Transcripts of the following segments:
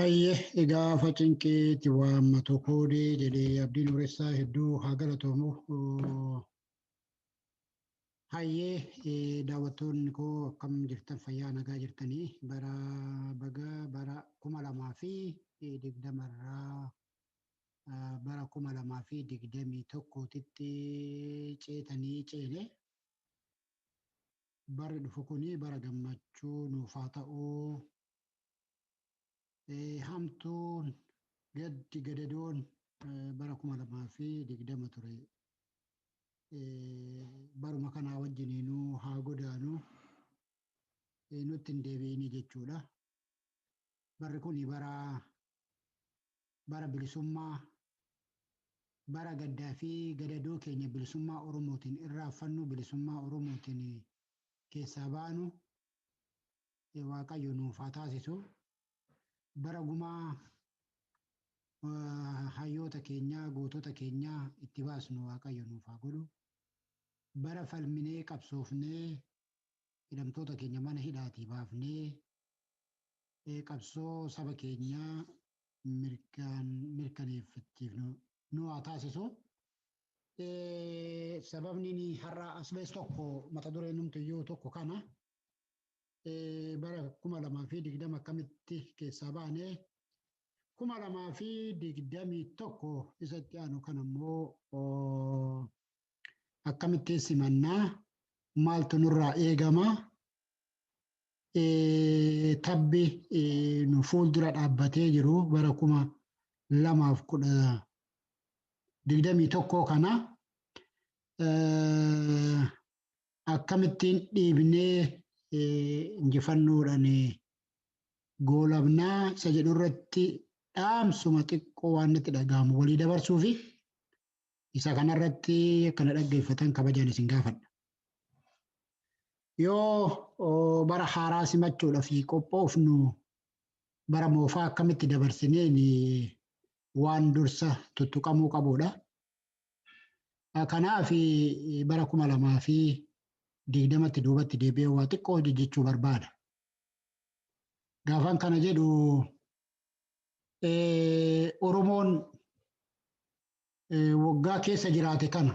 Hayyee egaa facinqeetti waammatu koodee jedhee abdiin dureessaa hedduu haa galatoomuu. Hayyee daawwattoonni koo akkam jirtan fayyaa nagaa jirtanii bara 2020 irraa bara 2021tti ceetanii ceene barri dhufu kuni bara gammachuu nuuf haa ta'uu. Hamtuun gadadoon bara 2020 ture. Baruma kanaa wajjiniinuu haa godaanuu nutti hin deebi'inii jechuudha. Barri kuni bara bilisummaa, bara gaddaa fi gadadoo keenya bilisummaa Oromootiin irraanfannu, bilisummaa Oromootiin keessaa baanu Waaqayyo nuuf haa taasisu. Bara gumaa hayyoota keenyaa, gootota keenyaa itti baasnu Waaqayyo nuuf haa godhu. Bara falminee qabsoofnee hidhamtoota keenya mana hidhaatii baafnee qabsoo saba keenyaa mirkaneeffachiif nu haa taasisu. Sababni har'a asbees tokko mata dureen numtiyyuu tokko kana. Bara 2020 akkamitti keessaa baanee 2021 isatti aanu kan ammoo akkamitti simannaa, maaltu nurraa eegama, tabbi nu fuuldura dhaabbatee jiru bara 2021 kana akkamittiin dhiibnee injifannoodhaan goolabnaa isa jedhu irratti dhaamsuma xiqqoo waan itti dhaga'amu walii dabarsuu fi isa kanarratti akkana dhaggeeffatan kabajaan isin gaafadha. Yoo bara haaraa simachuudhaaf qophoofnu bara moofaa akkamitti dabarsineen waan dursa tuttuqamuu qabudha. Kanaaf bara 2020tti duubatti deebi'ee waa xiqqoo hojjechuu barbaada. Gaafan kana jedhu Oromoon waggaa keessa jiraate kana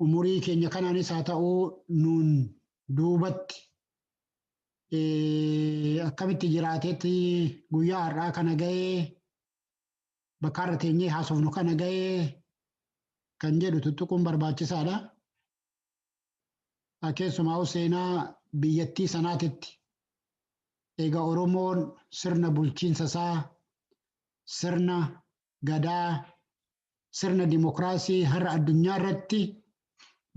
umurii keenya kanaanis haa ta'uu nuun duubatti akkamitti jiraatetti guyyaa har'aa kana ga'ee bakka irra teenyee haasofnu kana ga'ee kan jedhu tuttuquun barbaachisaadha. Keessumaa seenaa biyyattii sanaatitti egaa Oromoon sirna bulchiinsa isaa, sirna gadaa, sirna dimokiraasii har'a addunyaa irratti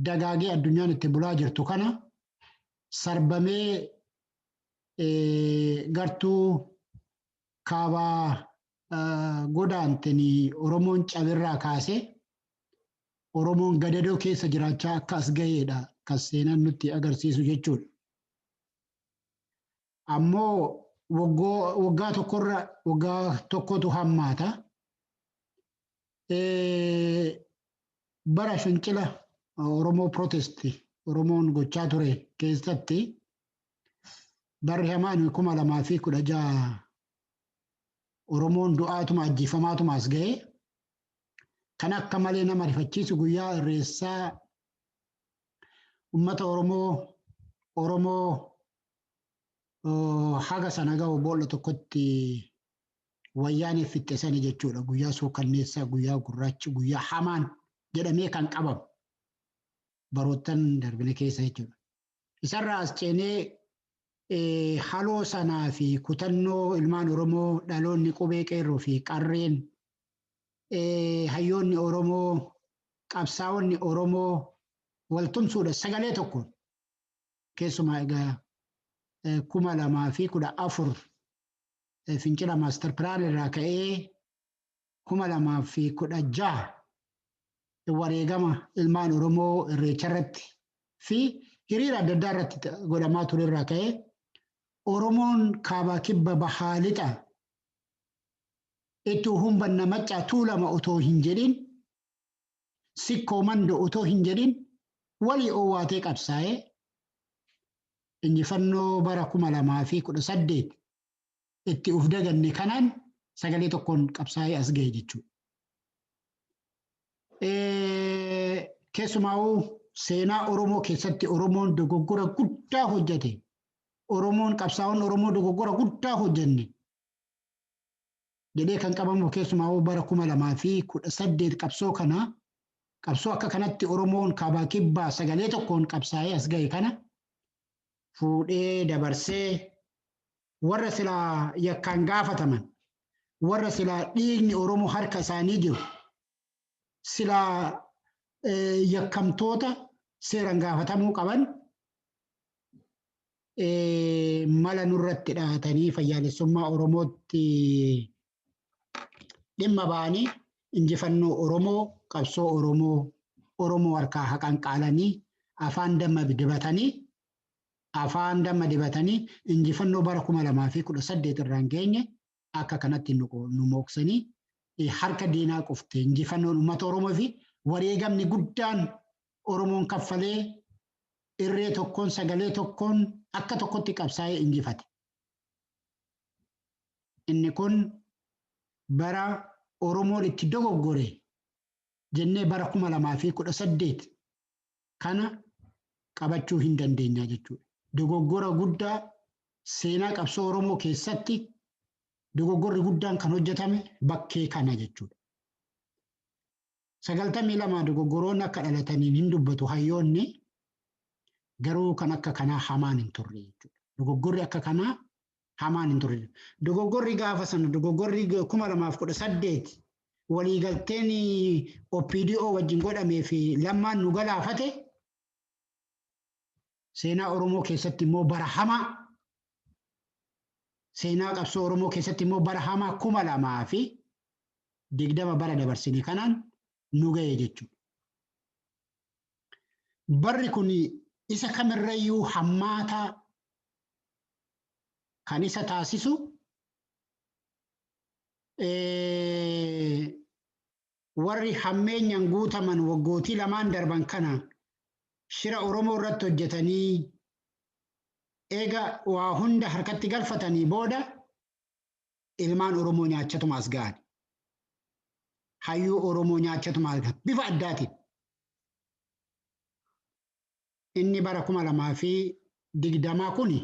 dagaagee addunyaan itti bulaa jirtu kana sarbamee gartuu kaabaa godaantanii Oromoon cabirraa kaasee Oromoon gadadoo keessa jiraachaa akka as ga'eedha kan seenaan nutti agarsiisu jechuudha. Ammoo waggaa tokkotu hammaata. Bara fincila Oromoo Protesti Oromoon gochaa ture keessatti barri hamaan 2016 Oromoon du'aatuma ajjeefamaatuma as ga'e. Kan akka malee nama rifachiisu guyyaa irreessaa uummata Oromoo haga sana ga'u boolla tokkotti wayyaanee fitte sani jechuudha. Guyyaa suukanneessaa, guyyaa gurraachi, guyyaa hamaan jedhamee kan qabamu baroottan darbine keessa jechuudha. Isarraa as ceenee haloo sanaa fi kutannoo ilmaan Oromoo dhaloonni qubee qeerroo fi qarreen hayyoonni Oromoo, qabsaa'onni Oromoo waltumsuudha sagalee tokkoon keessumaa egaa 2014 fincila maaster pilaan irraa ka'ee 2016 wareegama ilmaan Oromoo irreecha irratti fi hiriira adda addaa irratti godhamaa ture irraa ka'ee Oromoon kaabaa kibba bahaa lixa itti humbanna maccaa tuulama otoo hin jedhin sikkoo mando otoo hin jedhin walii oowwaatee qabsaa'ee injifannoo bara 2018 itti uf daganne kanaan sagalee tokkoon qabsaa'ee as ga'e jechuudha. Keessumaa'uu seenaa Oromoo keessatti Oromoon dogoggora guddaa hojjete. Oromoon qabsaa'onni Oromoo dogoggora guddaa hojjenne. Jedhee kan qabamu keessumaa'uu bara 2018 qabsoo kana qabsoo akka kanatti Oromoon kaabaa kibbaa sagalee tokkoon qabsaa'ee as ga'e kana fuudhee dabarsee warra silaa yakkaan gaafataman warra silaa dhiigni Oromoo harka isaanii jiru silaa yakkamtoota seeraan gaafatamuu qaban mala nurratti dhahatanii fayyaalessummaa Oromootti dhimma ba'anii injifannoo Oromoo qabsoo Oromoo harkaa haqan qaalanii afaan damma dibatanii injifannoo bara 2018 irraan geenye akka kanatti nu mooksanii harka diinaa qufte injifannoon uummata Oromoo fi wareegamni guddaan Oromoon kaffalee irree tokkoon sagalee tokkoon akka tokkotti qabsaa'ee injifate. Inni kun bara Oromoon itti dogoggore jennee bara 2018 kana qabachuu hin dandeenya jechuudha. Dogoggora guddaa seenaa qabsoo Oromoo keessatti dogoggorri guddaan kan hojjetame bakkee kana jechuudha. 92 dogoggoroonni akka dhalataniin hin dubbatu hayyoonni garuu kan akka kanaa hamaan hin turre jechuudha. Dogoggorri akka kanaa hamaan hin turre. Dogoggorri gaafa sana dogoggorri 2018 waliigalteen OPDO wajjin godhamee fi lammaan nu galaafate seenaa Oromoo keessatti immoo bara hamaa seenaa qabsoo Oromoo keessatti immoo bara hamaa 2020 bara dabarsine kanaan nu ga'e jechuudha. Barri kun isa kamirrayyuu hammaataa kan isa taasisu warri hammeenyaan guutaman waggootii lamaan darban kana shira Oromoo irratti hojjetanii eega waa hunda harkatti galfatanii booda ilmaan Oromoo nyaachatumaa as ga'an. Hayyuu Oromoo nyaachatumaa as ga'an bifa addaatiin. Inni bara 2020 kuni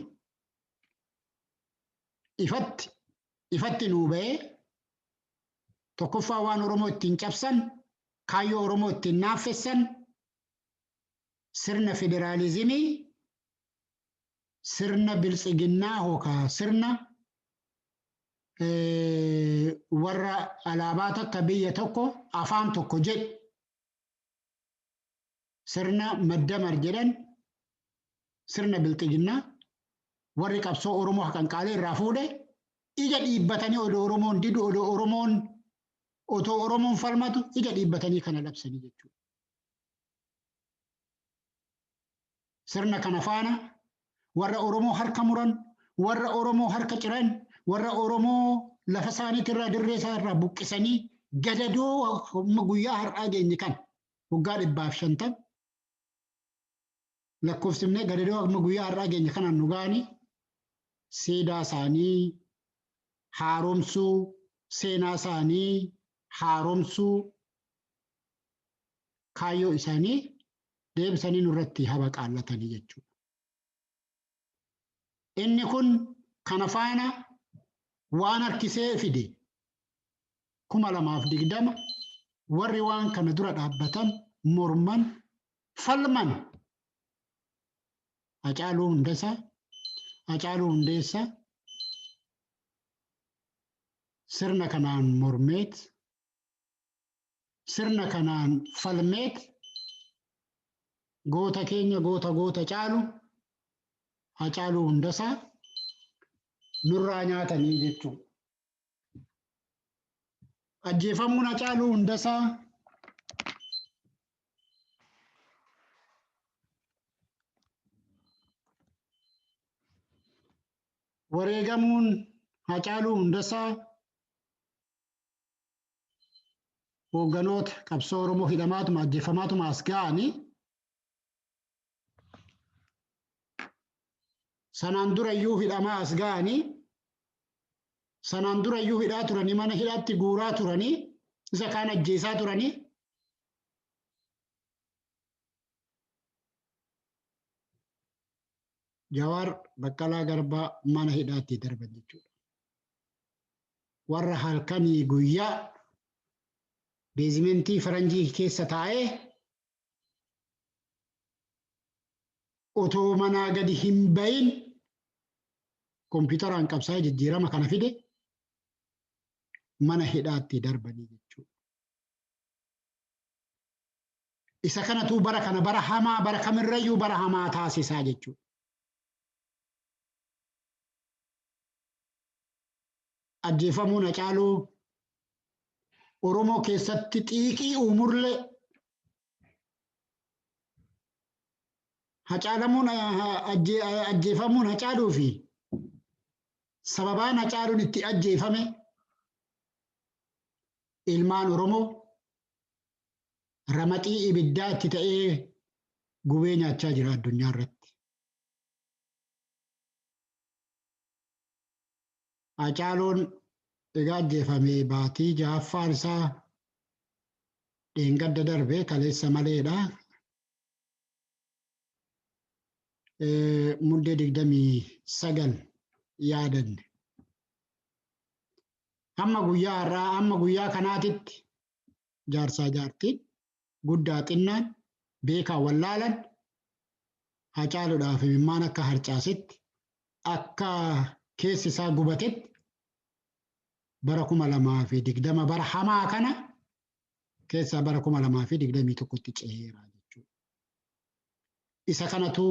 ifatti nuu ba'ee tokkoffaa waan Oromoo ittiin cabsan kaayyoo Oromoo ittiin naaffessan sirna federaalizimii sirna biltsiginnaa hookaa sirna warra alaabaa takka biyya tokko afaan tokko jedhu sirna maddamar jedhan sirna biltsiginnaa warri qabsoo Oromoo haqan qaalee irraa fuudhe ija dhiibbatanii odoo Oromoon didu otoo Oromoon falmatu ija dhiibbatanii kana labsanii jechuudha. Sirna kana faana warra Oromoo harka muran, warra Oromoo harka ciran, warra Oromoo lafa isaaniitirraa dirree isaarraa buqqisanii gadadoo guyyaa har'aa geenye kan waggaa 150 lakkoofsifnee gadadoo guyyaa har'aa geenye kanaan nu ga'anii siidaa isaanii haaromsuu, seenaa isaanii haaromsuu, kaayyoo isaanii deebisanii nurratti haba qaallatanii jechuudha. Inni kun kana faana waan harkisee fide 2020 warri waan kana dura dhaabbatan morman falman Hacaaluu Hundeessaa sirna kanaan mormeet sirna kanaan falmeet goota keenya goota caalu Hacaaluu Hundeessaa nurraa nyaatanii jechuudha. Ajjeefamuun Hacaaluu Hundeessaa wareegamuun Hacaaluu Hundeessaa hoogganoota qabsoo Oromoo hidhamaatuma ajjeefamaatuma as ga'anii sanaan dura iyyuu hidhamaa as ga'anii sanaan dura iyyuu hidhaa turanii mana hidhaatti guuraa turanii isa kaan ajjeesaa turanii Jawaar Baqqalaa Garbaa mana hidhaatti darban jechuudha. Warra halkanii guyyaa beezimentii faranjii keessa taa'ee otoo manaa gadi hin bahin kompiitaraan qabsaa'ee jijjiirama kana fide mana hidhaatti darbanii jechuudha. Isa kanatu bara kana bara hamaa bara kamirrayyuu bara hamaa taasisaa jechuudha. Ajjeefamuun Hacaaluu Oromoo keessatti xiiqii uumurlee ajjeefamuun Hacaaluu fi sababaan Hacaaluun itti ajjeefame ilmaan Oromoo ramaxii ibiddaa itti ta'ee gubee nyaachaa jira addunyaa irratti. Hacaaluun egaa ajjeefame baatii ja'affaan isaa dheengadda darbe kaleessa maleedha. Muddee 29 yaadanne. Hamma guyyaa har'aa hamma guyyaa kanaatitti jaarsaa jaartiin guddaa xinnaan beekaa wallaalan Hacaaluudhaaf imimmaan akka harcaasetti akka keessi isaa gubatetti bara 2020 bara hamaa kana keessa bara 2021tti ceheera jechuudha. Isa kanatu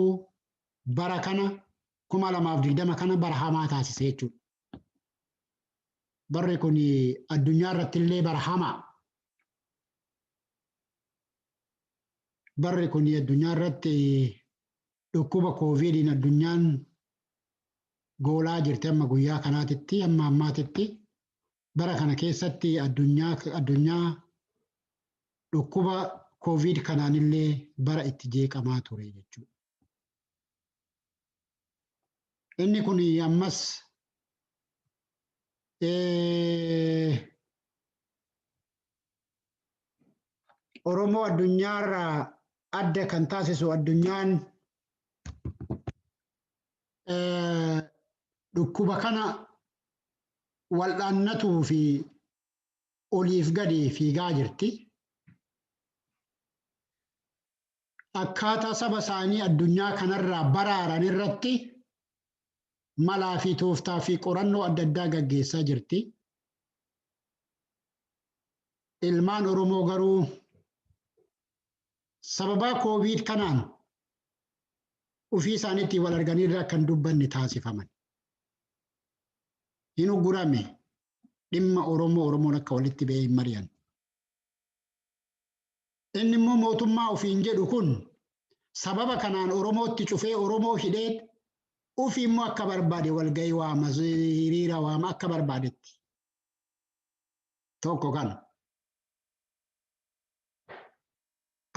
bara kana 2020 kana bara hamaa taasise jechuudha. Barri kun addunyaa irratti illee bara hamaa. Barri kun addunyaa irratti dhukkuba kooviidiin addunyaan goolaa jirti amma guyyaa kanaatitti amma ammaatitti bara kana keessatti addunyaa dhukkuba kooviid kanaan illee bara itti jeeqamaa ture jechuudha. Inni kun ammas Oromoo addunyaarraa adda kan taasisu addunyaan dhukkuba kana wal'aannatuu fi oliif gadi fiigaa jirti. Akkaataa saba isaanii addunyaa kanarraa baraaran irratti malaa fi tooftaa fi qorannoo adda addaa gaggeessaa jirti. Ilmaan Oromoo garuu sababaa kooviid kanaan ofii isaaniitti wal arganirraa kan dubbanne taasifaman. Hin uggurame dhimma Oromoon akka walitti ba'ee hin mari'an. Inni immoo mootummaa ofiin jedhu kun sababa kanaan Oromootti cufee Oromoo hidhee ofii immoo akka barbaade walgahii waama hiriira waama akka barbaadetti. Tokko kana.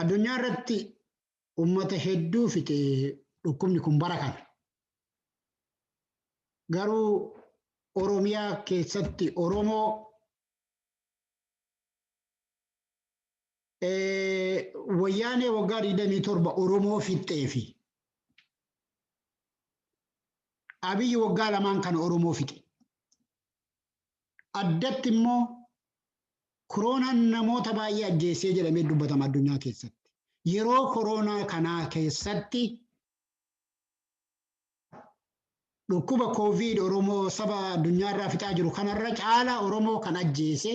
Addunyaa irratti uummata hedduu fixe dhukkubni kun bara kana. Garuu Oromiyaa keessatti Oromoo wayyaanee waggaa 27 Oromoo fixxee fi Abiyyi waggaa lamaan kana Oromoo fixe. Addatti immoo koronaan namoota baay'ee ajjeesee jedhamee dubbatama addunyaa keessatti. Yeroo koronaa kanaa keessatti dhukkuba kooviid Oromoo saba addunyaarraa fixaa jiru kanarra caalaa Oromoo kan ajjeese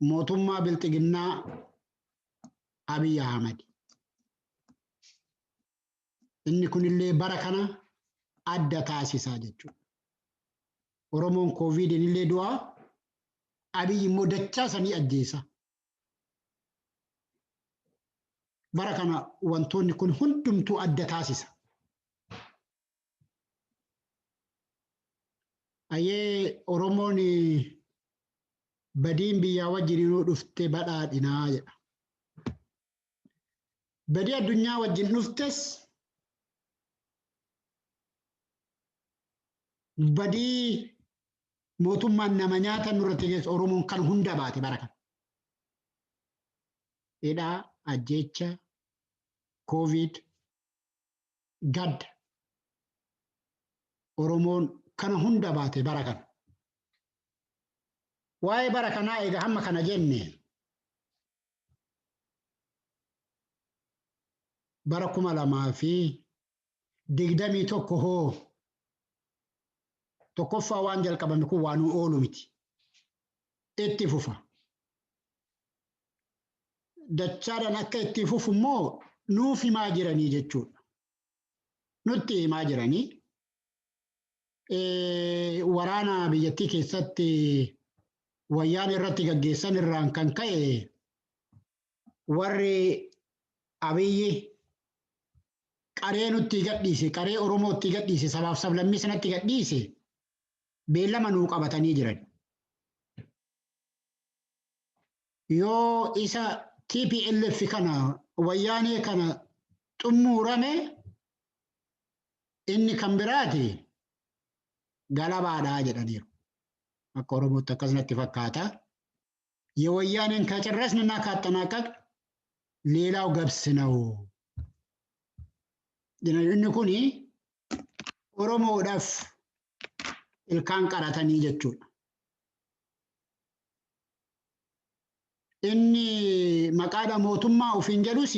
mootummaa bilxiginnaa Abiy Ahmed. Inni kunillee bara kana adda taasisaa jechuudha. Oromoon kooviidiin illee du'aa Abiy immoo dachaa sanii ajjeesa. Bara kana wantoonni kun hundumtuu adda taasisa. Ayyee Oromoon badiin biyyaa wajjin dhufte badhaadhinaa jedha. Badii addunyaa wajjin dhuftes badii mootummaan nama nyaata nurratti geessu Oromoon kan hunda baate bara kana. Hidhaa, ajjeecha, Covid, gadda. Oromoon kana hunda baate bara kana. Waa'ee bara kanaa egaa hamma kana jenne bara 2021 hoo tokkoffaa waan jalqabame kun waan oolu miti. Itti fufa. Dachaadhaan akka itti fufu immoo nuuf himaa jiranii jechuudha. Nutti himaa jiranii waraana biyyattii keessatti wayyaan irratti gaggeessan irraan kan ka'e warri Abiyyi qaree nutti gadhiise, qaree Oromootti gadhiise, sabaaf sablammii sanatti gadhiise beellama nuu qabatanii jiran. Yoo isa TPLF kana wayyaanee kana xumurame inni kan biraati galabaadhaa jedhaniiru. Akka Oromootti akkasumatti fakkaata. የወያኔን ከጨረስንና ካጠናቀቅ ሌላው ገብስ ነው። inni kun Oromoodhaaf ilkaan qaratanii jechuudha. Inni maqaadha mootummaa ofiin jedhus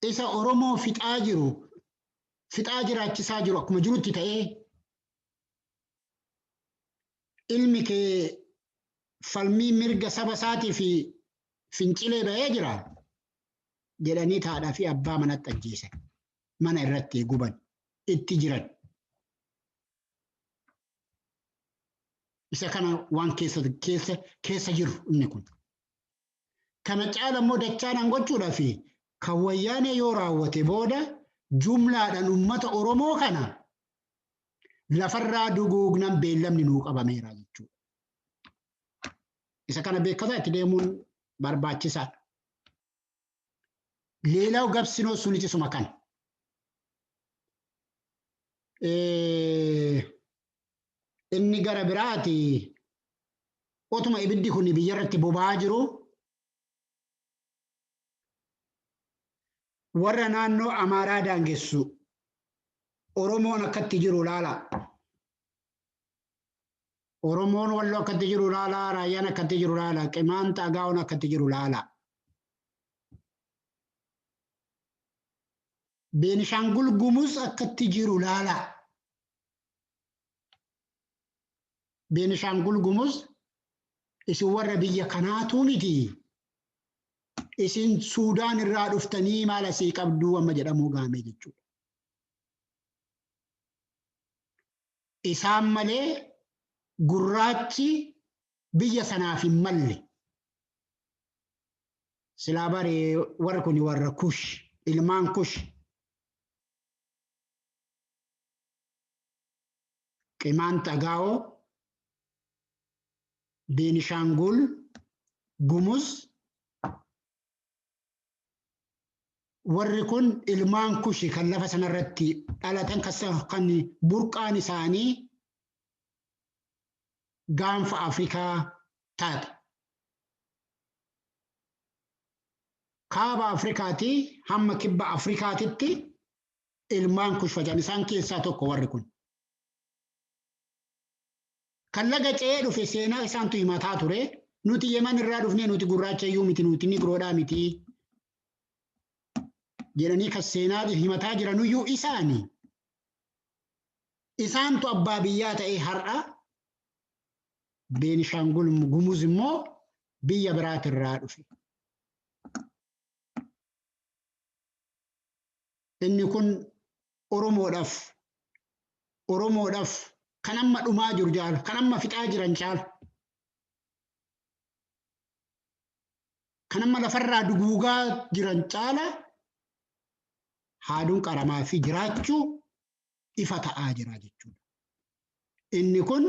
isa Oromoo fixaa jiraachisaa jiru akkuma jirutti ta'ee ilmi kee falmii mirga saba isaatii fi fincilee ba'ee jira jedhanii taadhaa fi abbaa manatti ajjeesan mana irratti guban itti jiran. Isa kana waan keessa jiru inni kun. Kana caala immoo dachaadhaan gochuudhaa fi kan wayyaanee yoo raawwate booda jumlaadhaan uummata Oromoo kana lafarraa duguugnan beellamni nuu qabameera jechuudha. Isa kana beekataa itti deemuun barbaachisaadha. Leelaaw gabsinoo suniti suma kana. Inni gara biraati otuma ibiddi kun biyya irratti boba'aa jiru warra naannoo Amaaraa daangessu Oromoon akkatti jiru laala. Oromoon Walloo akkatti jiru laala, Raayyaan akkatti jiru laala, Qimaanta Agaa'oon akkatti jiru laala. Beenishaangul Gumuz akkatti jiru laala. Beenishaangul Gumuz isin warra biyya kanaatu miti. Isin Suudaan irraa dhuftanii maal asii qabduu amma jedhamuu gaame jechuudha. Isaan malee gurraachi biyya sanaaf hin malle. Silaa baree warra kun warra Kush, ilmaan Kush. Qimaanta Agaa'oo, Beenishaangul Gumuz warri kun ilmaan Kushi kan lafa sanarratti dhalatan kan burqaan isaanii gaanfa Afrikaa taate. Kaaba Afrikaatii hamma kibba Afrikaatitti ilmaan Kush facaan isaan keessaa tokko warri kun. Kan laga ce'ee dhufe seenaa isaantu himataa ture. Nuti Yemen irraa dhufnee nuti gurraacha iyyuu miti nuti nigroodhaa miti jedhanii kan seenaa himataa jiranuyyuu isaani. Isaantu abbaa biyyaa ta'ee har'a Beenishaangul Gumuz immoo biyya biraatirraa dhufe. Inni kun Oromoodhaaf kan amma dhumaa jiru jaala, kan amma fixaa jiran caala. Kan amma lafarraa duguugaa jiran caala haaduun qaramaa fi jiraachuu ifa ta'aa jira jechuudha. Inni kun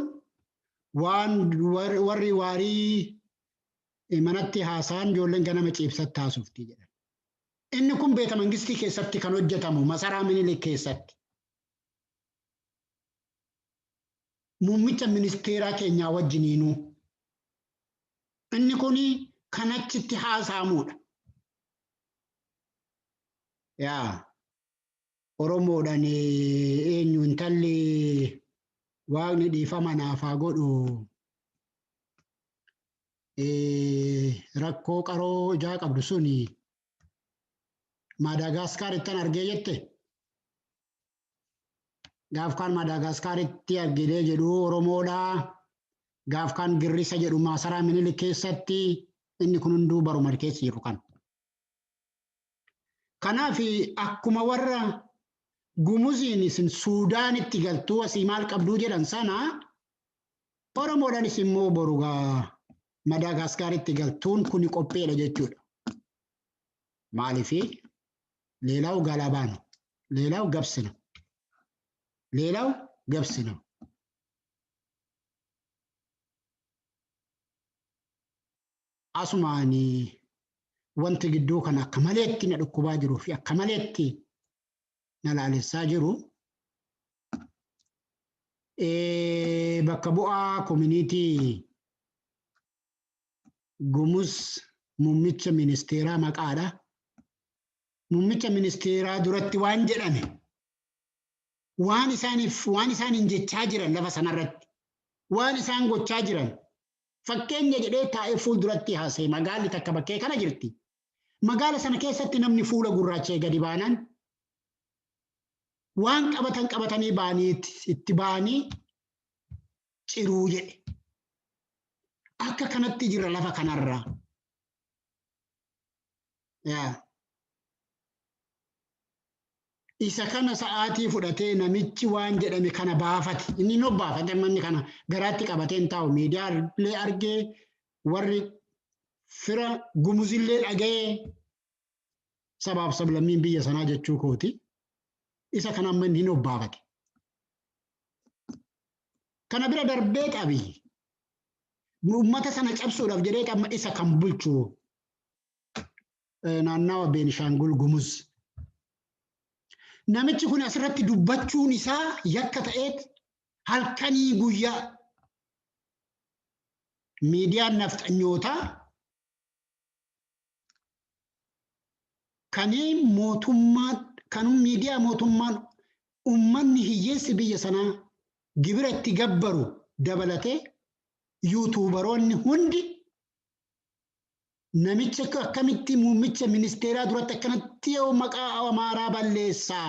waan warri waarii manatti haasaan ijoolleen ganama ciibsatti haasofti jedhan. Inni kun beeta mangistii keessatti kan hojjetamu masaraa Minilik keessatti. muummicha ministeeraa keenyaa wajjiniinuu. Inni kuni kan achitti haasa'amudha. Yaa Oromoodhaan eenyu intalli waaqni dhiifama naaf haa godhu rakkoo qaroo ijaa qabdu suni Madaagaskaarittan argee jette. Gaaf kan Madaagaskaaritti argee jedhu Oromoodhaa. Gaaf kan Girrisa jedhu maasaraa Minilik keessatti inni kun hunduu baruma keessa jiru kan. Kanaaf akkuma warra Gumuziin isin Suudaanitti galtuu asii maal qabduu jedhan sana Oromoodhaanis immoo borugaa Madaagaskaritti galtuun kuni qopheedha jechuudha. Maaliif leelaaw galabaan leelaaw gabsina. Asumaani wanti gidduu kan akka maleetti na dhukkubaa jiruu fi akka maleetti na laalessaa jiru. Bakka bu'aa koominiitii Gumuz muummicha ministeeraa maqaadha. Muummicha ministeeraa duratti waan jedhame waan isaaniin jechaa jiran lafa sanarratti waan isaan gochaa jiran fakkeenya jedhee taa'ee fuulduratti haasa'e magaalli takka bakkee kana jirti. Magaala sana keessatti namni fuula gurraachee gadi baanan waan qabatanii baanii itti baanii ciruu jedhe. Akka kanatti jira lafa kanarraa. Isa kana sa'aatii fudhatee namichi waan jedhame kana baafate. Inni no baafate manni kana garaatti qabatee hin taa'u. Miidiyaalee argee warri fira Gumuzillee dhaga'ee sabaaf sablammiin biyya sanaa jechuu kooti. Isa kana amma inni no baafate. Kana bira darbee qabi. Uummata sana cabsuudhaaf jedhee amma isa kan bulchu naannawa Beenishaangul Gumuz. Namichi kun asirratti dubbachuun isaa yakka ta'eet halkanii guyyaa miidiyaan nafxanyootaa kan miidiyaa mootummaan uummanni hiyyeessi biyya sanaa gibira itti gabbaru dabalatee yuutuubaroonni hundi namicha akkamitti muummicha ministeeraa duratti akkanatti yoo maqaa Amaaraa balleessaa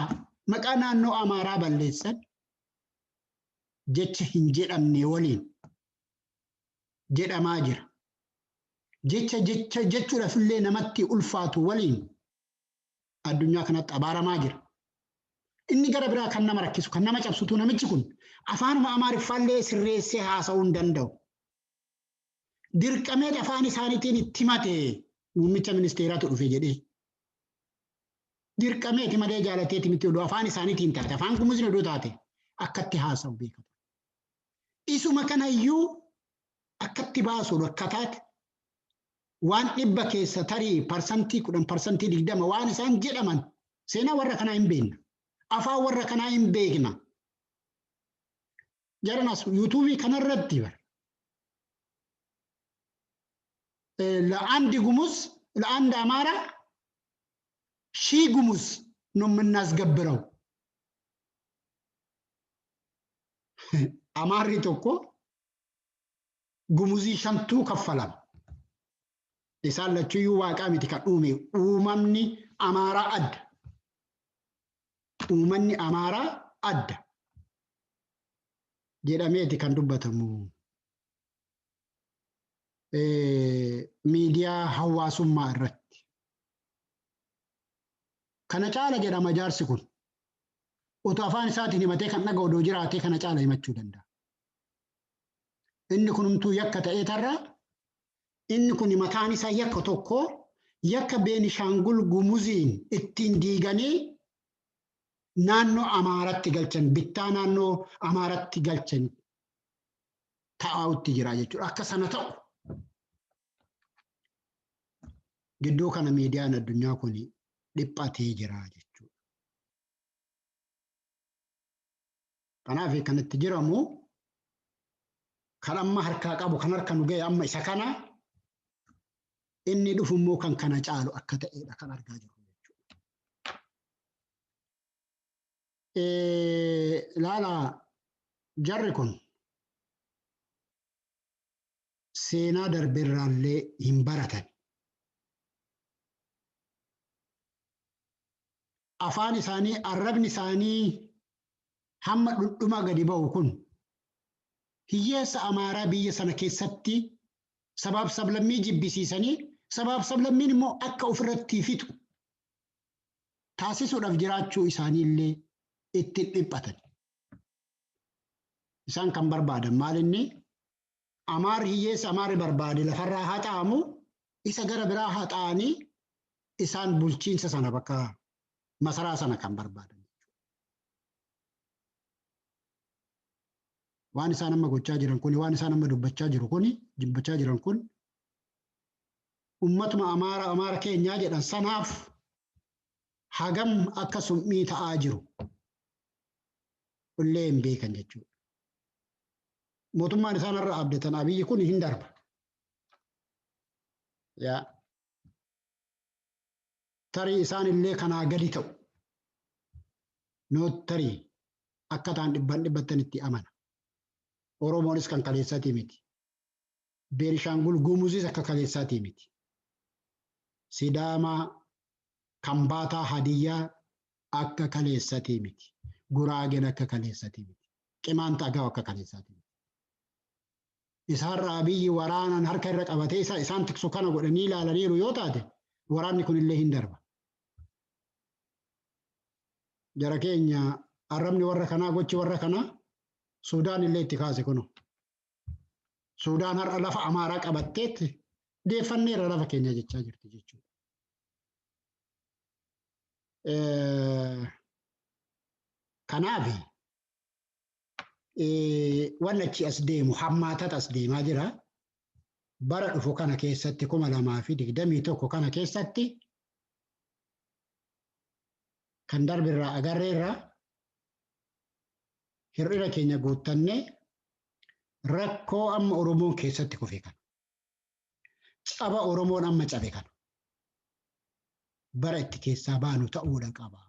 maqaa naannoo Amaaraa balleessan jecha hin jedhamne waliin jedhamaa jira. Jechuudhaaf illee namatti ulfaatu waliin addunyaa kanatti abaaramaa jira. Inni gara biraa kan nama rakkisu kan nama cabsutu namichi kun afaanuma Amaariffaallee sirreessee haasa'uu hin danda'u. Dirqamee afaan isaaniitiin itti matee muummicha ministeeraatu dhufe jedhee. Dirqamee itti matee jaalateetti miti oduu afaan isaaniitiin taate afaan Gumuziin oduu taate akkatti haasa'u beekatu. Isuma kanayyuu akkatti baasuun akka taate waan 100 keessa tarii parsantii 10 parsantii 20 waan isaan jedhaman seenaa warra kanaa hin beekna. Afaan warra kanaa hin beekna. Jaranas yuutuubii kanarratti bara. ለአንድ ጉሙዝ ለአንድ አማራ ሺህ ጉሙዝ ነው የምናስገብረው። አማሪ tokko gumuzii 5 ከፈላም isaan lachuyyuu waaqaa miti kan uume uumamni amaaraa adda jedhameeti kan dubbatamu. Miidiyaa hawaasummaa irratti. Kana caala jedhama jaarsi kun. Otoo afaan isaatiin himatee kan dhaga'u odoo jiraatee kana caala himachuu danda'a. Inni kun humtuu yakka ta'ee tarraa inni kun mataan isaa yakka tokko yakka Beenishaangul Gumuziin ittiin diiganii naannoo Amaaratti galchan bittaa naannoo Amaaratti galchan taa'utti jira jechuudha. Akka sana ta'u. Gidduu kana miidiyaan addunyaa kun dhiphatee jira jechuudha. Kanaaf kan itti jiramu kan amma harkaa qabu kan harka nu ga'e amma isa kana inni dhufu immoo kan kana caalu akka ta'edha kan argaa jirru jechuudha. Ilaala jarri kun seenaa darbeerraallee hin baratan. Afaan isaanii arrabni isaanii hamma dhundhuma gadi ba'u kun hiyyeessa Amaaraa biyya sana keessatti sabaaf sablammii jibbisiisanii sabaaf sablammiin immoo akka ofirratti fixu taasisuudhaaf jiraachuu isaanii illee itti dhiphatan. Isaan kan barbaadan maalinni Amaar hiyyeessa Amaari barbaade lafarraa haa xaamu isa gara biraa haa xaanii isaan bulchiinsa sana bakka masaraa sana kan barbaadan. Waan isaan amma gochaa jiran kun waan isaan amma dubbachaa jiru kun jibbachaa jiran kun ummatuma Amaara keenyaa jedhan sanaaf hagam akka summii ta'aa jiru illee hin beekan jechuudha. Mootummaan isaan irra abdatan Abiyyi kun hin darba. Tarii isaan illee kanaa gadi ta'u. Noot tarii akka ta'an dhibban itti amana. Oromoonis kan kaleessaatii miti. Beenishaangul Gumuzis akka kaleessaatii miti. Sidaamaa, Kambaataa, Hadiyyaa akka kaleessaatii miti. Guraageen akka kaleessaatii miti. Qimaanta Agaw akka kaleessaatii miti. Isaarraa Abiyyi waraanaan harka irra qabatee isaan tiksu kana godhanii ilaalaniiru yoo taate waraanni kun illee hin darba. Jara keenya arrabni warra kanaa gochi warra kanaa Suudaan illee itti kaase kuno. Suudaan har'a lafa Amaaraa qabatteetti deeffanneera lafa keenya jechaa jirti jechuudha. Kanaaf wanni achi as deemu hammaatata as deemaa jira. Bara dhufu kana keessatti 2021 kana keessatti kan darbirraa agarreerraa hir'ina keenya guuttannee rakkoo amma Oromoon keessatti kufe kana. Caba Oromoon amma cabe kana. Bara itti keessaa baanu ta'uudha qaba.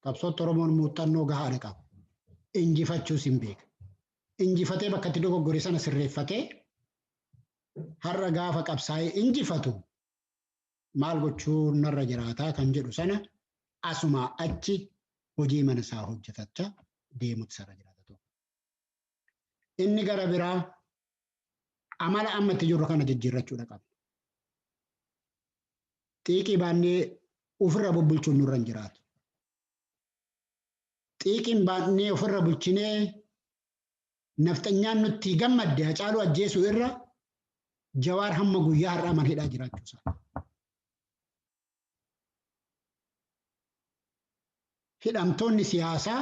Qabsoota Oromoon muuxannoo gahaadha qaba. Injifachuus hin beeka. Injifatee bakka itti dogoggore sana sirreeffatee har'a gaafa qabsaa'ee injifatu maal gochuu narra jiraataa kan jedhu sana asuma achi hojii mana isaa hojjetachaa deemutti sarara jiraata. Inni gara biraa amala ammatti jirru kana jijjiirrachuudha qaba. Xiiqii baannee ofirra bubbulchuun nurra hin jiraatu. Xiiqiin baannee ofirra bulchinee nafxanyaan nutti gammadde Hacaaluu ajjeesuu irra Jawaar hamma guyyaa har'aa mana hidhaa jiraachuusaa. Hidhamtoonni siyaasaa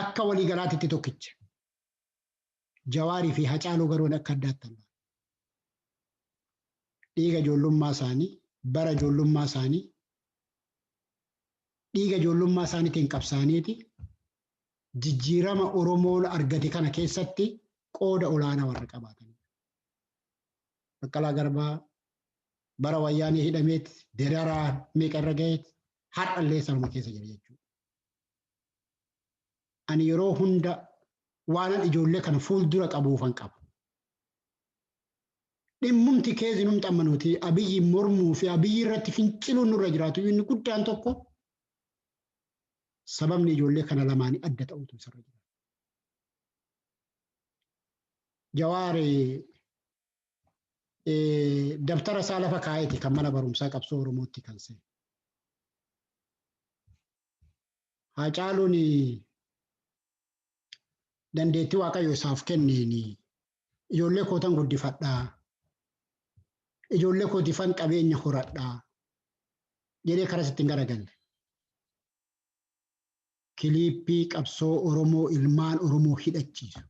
akka waliigalaatti tokkicha. Jawaarii fi Hacaaluu garuu akka addaatti. Dhiiga ijoollummaa isaanii, bara ijoollummaa isaanii, dhiiga ijoollummaa isaaniitiin qabsaaniiti jijjiirama Oromoon argate kana keessatti qooda olaanaa warra qabaatanii. Baqqalaa Garbaa bara wayyaanii hidhameet dararaa meeqa irra ga'eet har'allee sanuma keessa jira jechuudha. Ani yeroo hunda waanan ijoollee kana fuuldura qabuufan qaba. Dhimmumti keezi numti ammanuuti Abiyyi mormuu fi Abiyyi irratti finciluun nurra jiraatu inni guddaan tokko sababni ijoollee kana lamaanii adda ta'utu isarra jira. Jawaari dabtara isaa lafa kaa'eeti kan mana barumsaa qabsoo Oromootti kan se'e. Hacaaluun dandeettii Waaqayyo isaaf kenneen ijoollee kootan guddifadhaa. Ijoollee kootifan qabeenya horadhaa. Jedhee karas ittiin garagalle. Kiliippii qabsoo Oromoo ilmaan Oromoo hidhachiisu.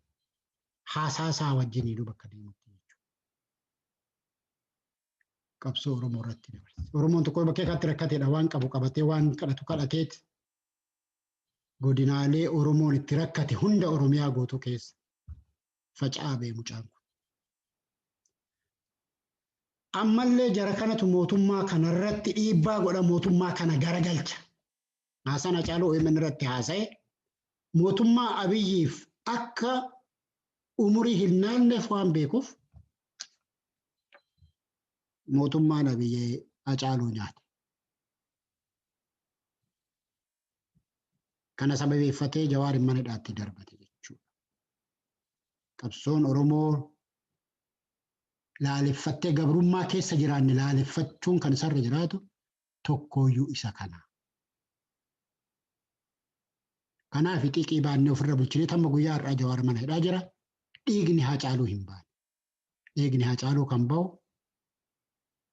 Haasaasaa wajjiniidhu bakka deemutti jechuudha. Qabsoo Oromoo irratti dabarse. Oromoon tokko bakkee kanatti rakkateedha waan qabu qabatee waan kadhatu kadhateeti. godinaalee Oromoon itti rakkate hunda Oromiyaa guutuu keessa faca'aa bee mucaan kun. Ammallee jara kanatu mootummaa kanarratti dhiibbaa godha mootummaa kana garagalcha. Haasaan Hacaaluu OMN irratti haasa'e mootummaa Abiyyiif akka umurii hin naanneef waan beekuuf mootummaan Abiyyee Hacaaluu nyaate. Kana sababeeffatee Jawaariin mana hidhaatti darbate jechuudha. Qabsoon Oromoo laaleffattee gabrummaa keessa jiraanne laaleffachuun kan isarra jiraatu tokkooyyuu isa kana. Kanaaf xiiqii baannee ofirra bulchinee tamma guyyaa har'aa Jawaar mana hidhaa jira. Dhiigni Hacaaluu hin baane. Dhiigni Hacaaluu kan ba'u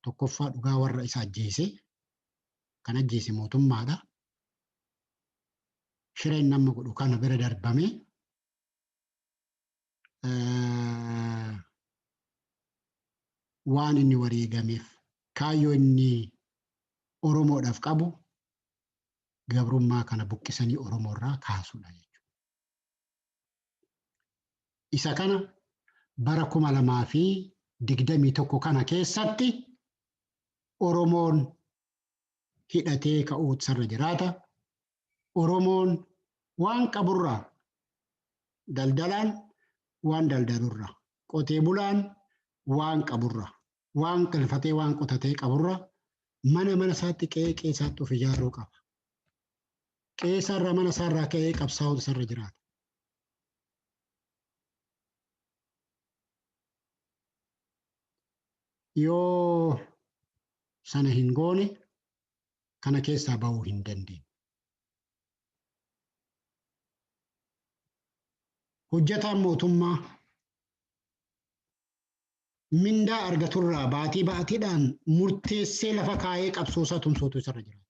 tokkoffaa dhugaa warra isa ajjeese kan ajjeese mootummaadha. Shireen nama godhu kana bira darbame waan inni wareegameef kaayyoo inni Oromoodhaaf qabu gabrummaa kana buqqisanii Oromoorraa kaasuudha jechuudha. Isa kana bara 2021 kana keessatti Oromoon hidhatee ka'uu sarra jiraata. Oromoon waan qaburraa daldalaan waan daldalurraa qotee bulaan waan qaburraa waan qalfatee waan qotatee qaburraa mana isaatti qe'ee isaatti of ijaaruu qaba. Qe'ee mana isaarraa ka'ee qabsaa'uu sarra jiraata. Yoo sana hin goone kana keessaa ba'uu hin dandeenye. Hojjetaan mootummaa mindaa argaturraa baatii baatiidhaan murteessee lafa kaayee qabsoosaa tumsootu isarra jira.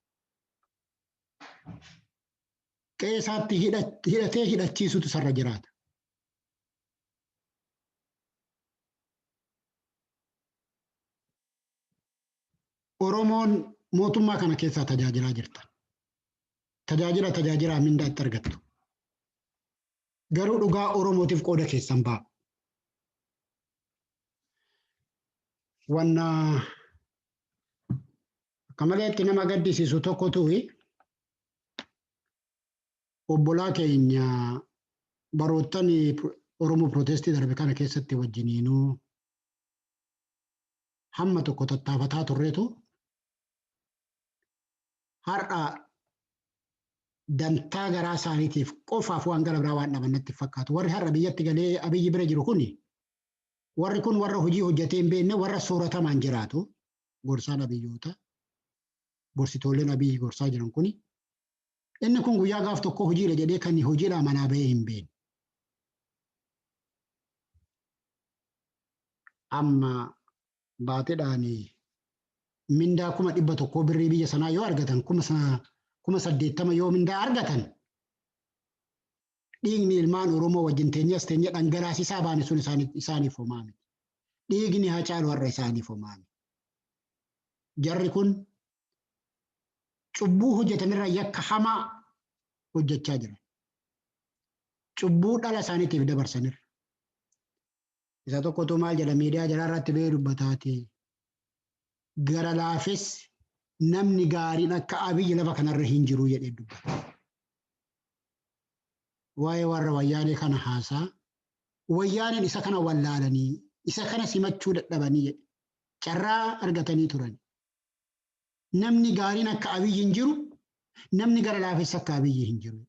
Qe'ee isaatti hidhatee hidhachiisutu isarra jiraata. Oromoon mootummaa kana keessaa tajaajilaa jirta. Tajaajilaa mindaa itti argattu. Garuu dhugaa Oromootiif qooda keessan ba'a. Wanna akka malee itti nama gaddisiisu tokkotu obbolaa keenya baroottan Oromoo Pirootestii darbe kana keessatti wajjiniinuu hamma tokko tattaafataa turreetu har'a dantaa garaa isaaniitiif qofaaf waan gara biraa waan dhabannatti fakkaatu. Warri har'a biyyatti galee Abiyyi bira jiru kuni warri kun warra hojii hojjetee hin beekne warra sooratamaan jiraatu gorsaan Abiyyoota gorsitooleen Abiyyi gorsaa jiran kuni inni kun guyyaa gaaf tokko hojiidha jedhee kan hojiidhaa manaa bahee hin beekne. Amma baateedhaan mindaa 100 birrii biyya sanaa yoo argatan 80 yoo mindaa argatan dhiigni ilmaan Oromoo wajjin teenyas teenya dhangalaasisaa baane sun isaaniif homaa miti. Dhiigni Hacaaluu warra isaaniif homaa miti. Jarri kun cubbuu hojjetanirra yakka hamaa hojjechaa jiran. Cubbuu dhala isaaniitiif dabarsanirra. Isa tokkotu maal jedha miidiyaa jalaarratti ba'ee dubbataati. Gara laafes namni gaariin akka Abiyyi lafa kanarra hin jiru jedhee dubbata. Waa'ee warra wayyaanee kana haasaa wayyaaneen isa kana wallaalanii isa kana simachuu dadhabanii jedhe carraa argatanii turan. Namni gaariin akka Abiyyi hin jiru namni gara laafes akka Abiyyi hin jiru.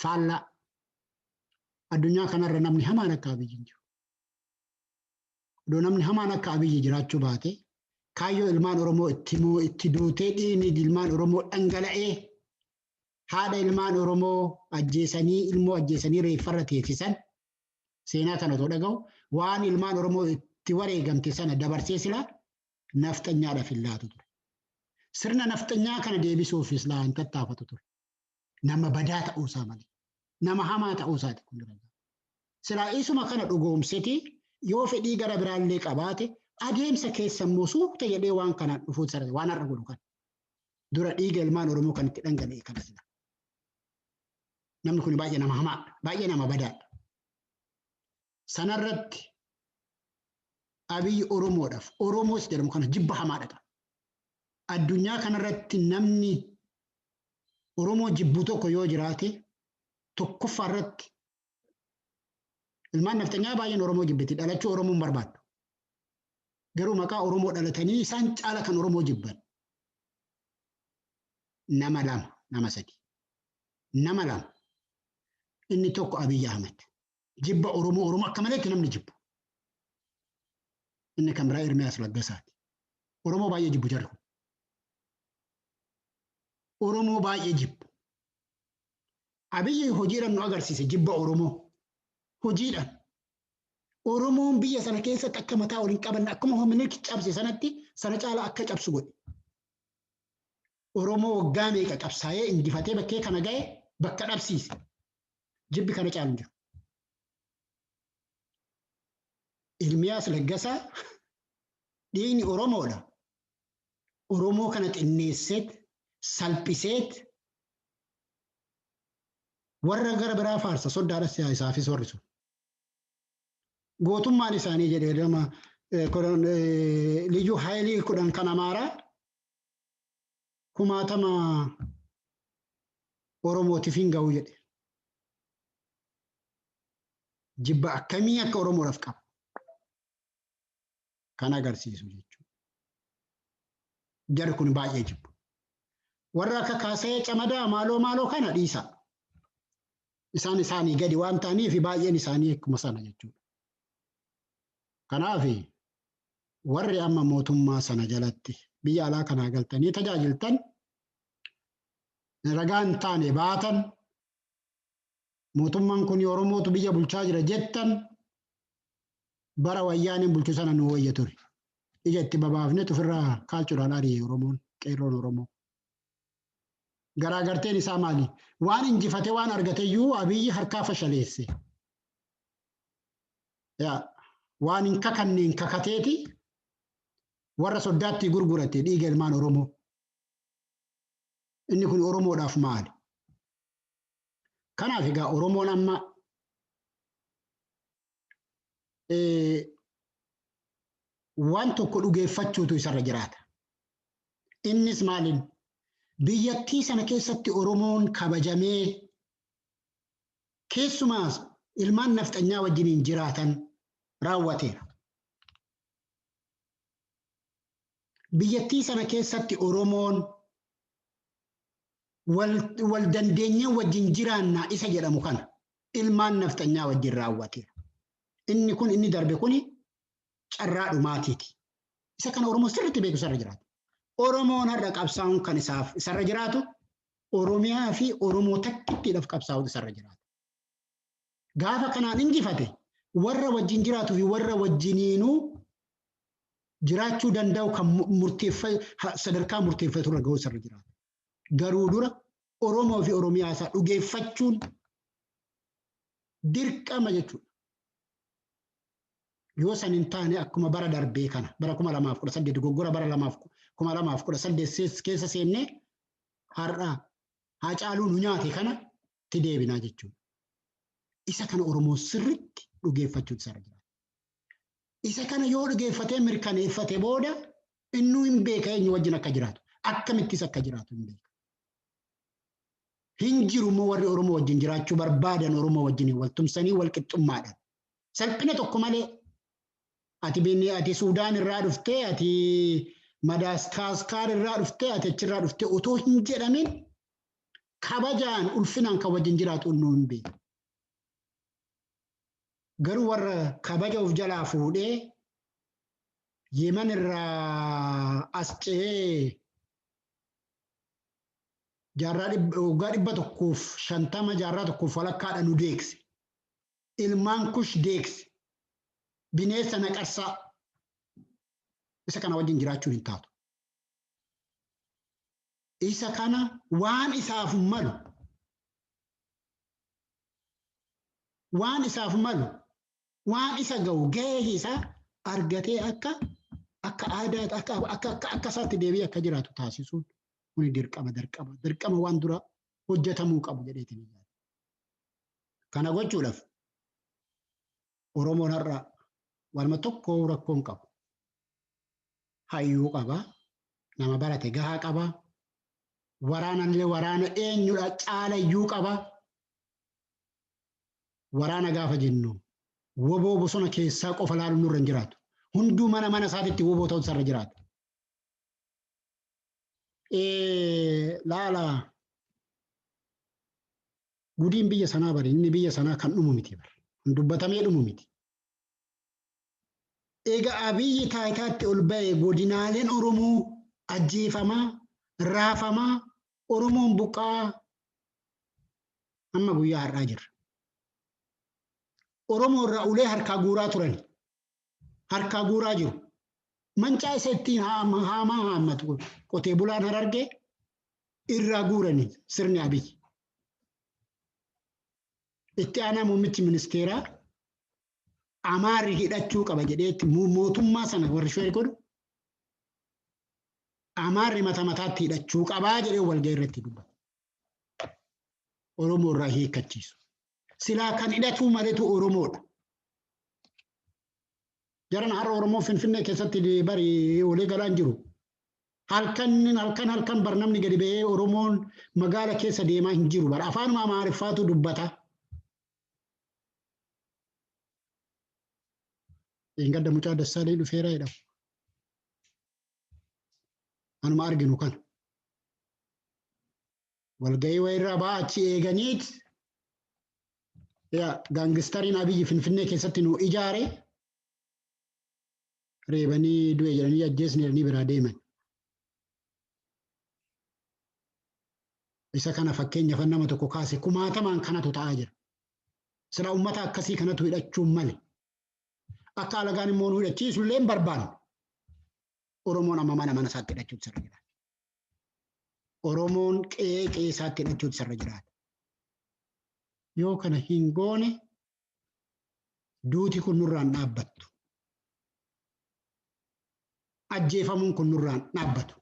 Faallaa addunyaa kanarra namni hamaan akka Abiyyi hin jiru. Iddoo namni hamaan akka Abiyyi jiraachuu baate kaayyoo ilmaan Oromoo itti duutee dhiigni ilmaan Oromoo dhangala'ee haadha ilmaan Oromoo ajjeesanii ilmoo ajjeesanii reeffarra teessisan seenaa kana otoo dhaga'u waan ilmaan Oromoo itti wareegamte sana dabarsee silaa nafxanyaadhaaf hin laatu ture. Sirna nafxanyaa kana deebisuufis laa hin tattaafatu ture. Nama badaa ta'uusaa malee nama hamaa ta'uusaati kun. Silaa isuma kana dhugoomseti yoo fedhii gara biraallee qabaate adeemsa keessa immoo suuta jedhee waan kanaan dhufuu sarara waan har'a godhu kan dura dhiiga ilmaan Oromoo kan itti dhangala'e kana sila. Namni kun baay'ee nama hamaadha, baay'ee nama badaadha. Sanarratti Abiyyi Oromoodhaaf Oromoos jedhamu kana jibba hamaadha. Addunyaa kanarratti namni Oromoo jibbuu tokko yoo jiraate tokkoffaa irratti ilmaan naftanyaa baay'een Oromoo jibbiti dhalachuu Oromoon barbaadu. Garuu maqaa Oromoo dhalatanii isaan caala kan Oromoo jibban. Nama lama, nama sadi. Nama lama. Inni tokko Abiyyi Ahmed. Jibba Oromoo akka maleetti namni jibbu. Inni kan biraa Ermiyaas Laggasaati. Oromoo baay'ee jibbu jarri kun. Oromoo baay'ee jibbu. Abiyyi hojiidhaan nu agarsiise jibba Oromoo. Hojiidhaan. Oromoon biyya sana keessatti akka mataa waliin qaban akkuma hominichi cabse sanatti sana caala akka cabsu godhe. Oromoo waggaa meeqa qabsaa'ee injifatee bakkee kana ga'e bakka dhabsiise. Jibbi kana caalu jiru. Ermiyaas Laggasaa dhiigni Oromoodha. Oromoo kana xinneesseet salphiseet warra gara biraa faarsa soddaadha siyaasaafis warri sun. Gootummaan isaanii jedhee nama Liyyuu Haayilii 10 kan Amaaraa 60 Oromootiif hin ga'u jedhe. Jibba akkamii akka Oromoodhaaf qabu kan agarsiisu jechuudha. Jarri kun baay'ee jibbu. Warra akka Kaasee Camadaa maaloo kana dhiisa. Isaan isaanii gadi waan ta'aniif baay'een isaanii akkuma sana jechuudha. Kanaaf warri amma mootummaa sana jalatti biyya alaa kanaa galtanii tajaajiltan ragaan taane baatan mootummaan kun Oromootu biyya bulchaa jira jettan bara wayyaaniin bulchu sana nu wayya ture. Ija itti babaafne ofirraa kaalchuudhaan ari'e Oromoon qeerroon Oromoo. Garaagarteen isaa maali? Waan injifate waan argateyyuu Abiyyi harkaa fashaleesse. Waan hin kakanneen kakateeti warra soddaatti gurgurate dhiiga ilmaan Oromoo. Inni kun Oromoodhaaf maali? Kanaaf egaa Oromoon amma waan tokko dhugeeffachuutu isarra jiraata. Innis maaliin? Biyyattii sana keessatti Oromoon kabajamee keessumaas ilmaan nafxanyaa wajjiniin jiraatan raawwateera. Biyyattii sana keessatti Oromoon wal dandeenyaa wajjin jiraannaa isa jedhamu kana ilmaan nafxanyaa wajjin raawwateera. Inni kun inni darbe kuni carraa dhumaatiiti. Isa kana Oromoo sirriitti beeku isarra jiraata. Oromoon har'a qabsaa'uun kan isarra jiraatu Oromiyaa fi Oromoo takkittiidhaaf qabsaa'uun isarra jiraata. Gaafa kanaan injifate warra wajjin jiraatuu fi warra wajjiniinuu jiraachuu danda'u kan sadarkaa murteeffatu irra ga'uu isarra jiraata. Garuu dura Oromoo fi Oromiyaa isaa dhugeeffachuun dirqama jechuudha. Yoo san hin taane akkuma bara darbee kana bara 2018 dogoggora bara 2018 keessa seennee har'a Haacaaluu nu nyaate kana itti deebinaa jechuudha. Isa kana Oromoo sirriitti dhugeeffachuutu isarra jiraata. Isa kana yoo dhugeeffatee mirkaneeffate booda innuu hin beeka eenyu wajjin akka jiraatu akkamittis akka jiraatu hin beeka. Hin jiru immoo warri Oromoo wajjin jiraachuu barbaadan Oromoo wajjin wal tumsanii wal qixxummaadhaan. Salphina tokko malee ati Suudaan irraa dhuftee ati Madagaskar irraa dhuftee ati achirraa dhuftee otoo hin jedhamin kabajaan ulfinaan kan wajjin jiraatu innuu hin beeka. Garuu warra kabaja of jalaa fuudhee Yemen irraa as ce'ee waggaa 150 jaarraa tokkoof walakkaadha nu deegse. Ilmaan kush deegse. Bineensa naqarsaa. Isa kana wajjin jiraachuun hin taatu. Isa kana waan isaaf malu. Waan isaaf malu. Waan isa ga'u ga'ee isaa argatee akka akka aadaa akka isaatti deebi'ee akka jiraatu taasisuun kuni dirqama waan dura hojjetamuu qabu jedheetiin ijaara. Kana gochuudhaaf Oromoon har'a waluma tokko rakkoon qabu. Hayyuu qaba, nama barate gahaa qaba, waraanallee waraana eenyudha caalayyuu qaba. Waraana gaafa jennu woboo bosona keessaa qofa laaluun nurra hin jiraatu. Hunduu mana isaatiitti woboo ta'uun sarara jiraata. Laala gudiin biyya sanaa bari inni biyya sanaa kan dhumu miti bara. Dubbatamee dhumu miti. Egaa Abiyyi taayitaatti ol ba'e godinaaleen Oromoo ajjeefamaa, raafamaa, Oromoon buqqaa amma guyyaa har'aa jirra. Oromoo irraa ulee harkaa guuraa turan. Harkaa guuraa jiru. Mancaa isa ittiin haammatu qotee bulaan Harargee irraa guurani sirni Abiyyi. Itti aanaa muummichi ministeeraa Amaarri hidhachuu qaba jedheetti mootummaa sana warri shoorii godhu Amaarri mataatti hidhachuu qabaa jedhee walga'ii irratti dubbata. Oromoo irraa hiikkachiisu. Silaa kan hidhatu maletu Oromoodha. Jaran har'a Oromoo Finfinnee keessatti bari olee galaan jiru. Halkan barnamni gadi ba'ee Oromoon magaala keessa deemaa hin jiru. Bara afaanuma Amaariffaatu dubbata. Gadda mucaa Dassaalee dhufeera jedhamu. Anuma arginu kana. Walga'ii wayirraa ba'aa achi eeganiit gaangistariin Abiyyi Finfinnee keessatti nu ijaare reebanii du'e jedhanii ajjeesni jedhanii biraa deeman. Isa kana fakkeenyaaf nama tokko kaase kumaatamaan kanatu ta'aa jira. Sila uummata akkasii kanatu hidhachuun male. Akka alagaan immoo nu hidhachiisu illee hin barbaanne. Oromoon amma mana isaatti hidhachuutu sirra jiraata. Oromoon qe'ee isaatti hidhachuutu sirra jiraata. Yoo kana hin goone duuti kun nurraan dhaabbattu. Ajjeefamuun kun nurraan dhaabbatu.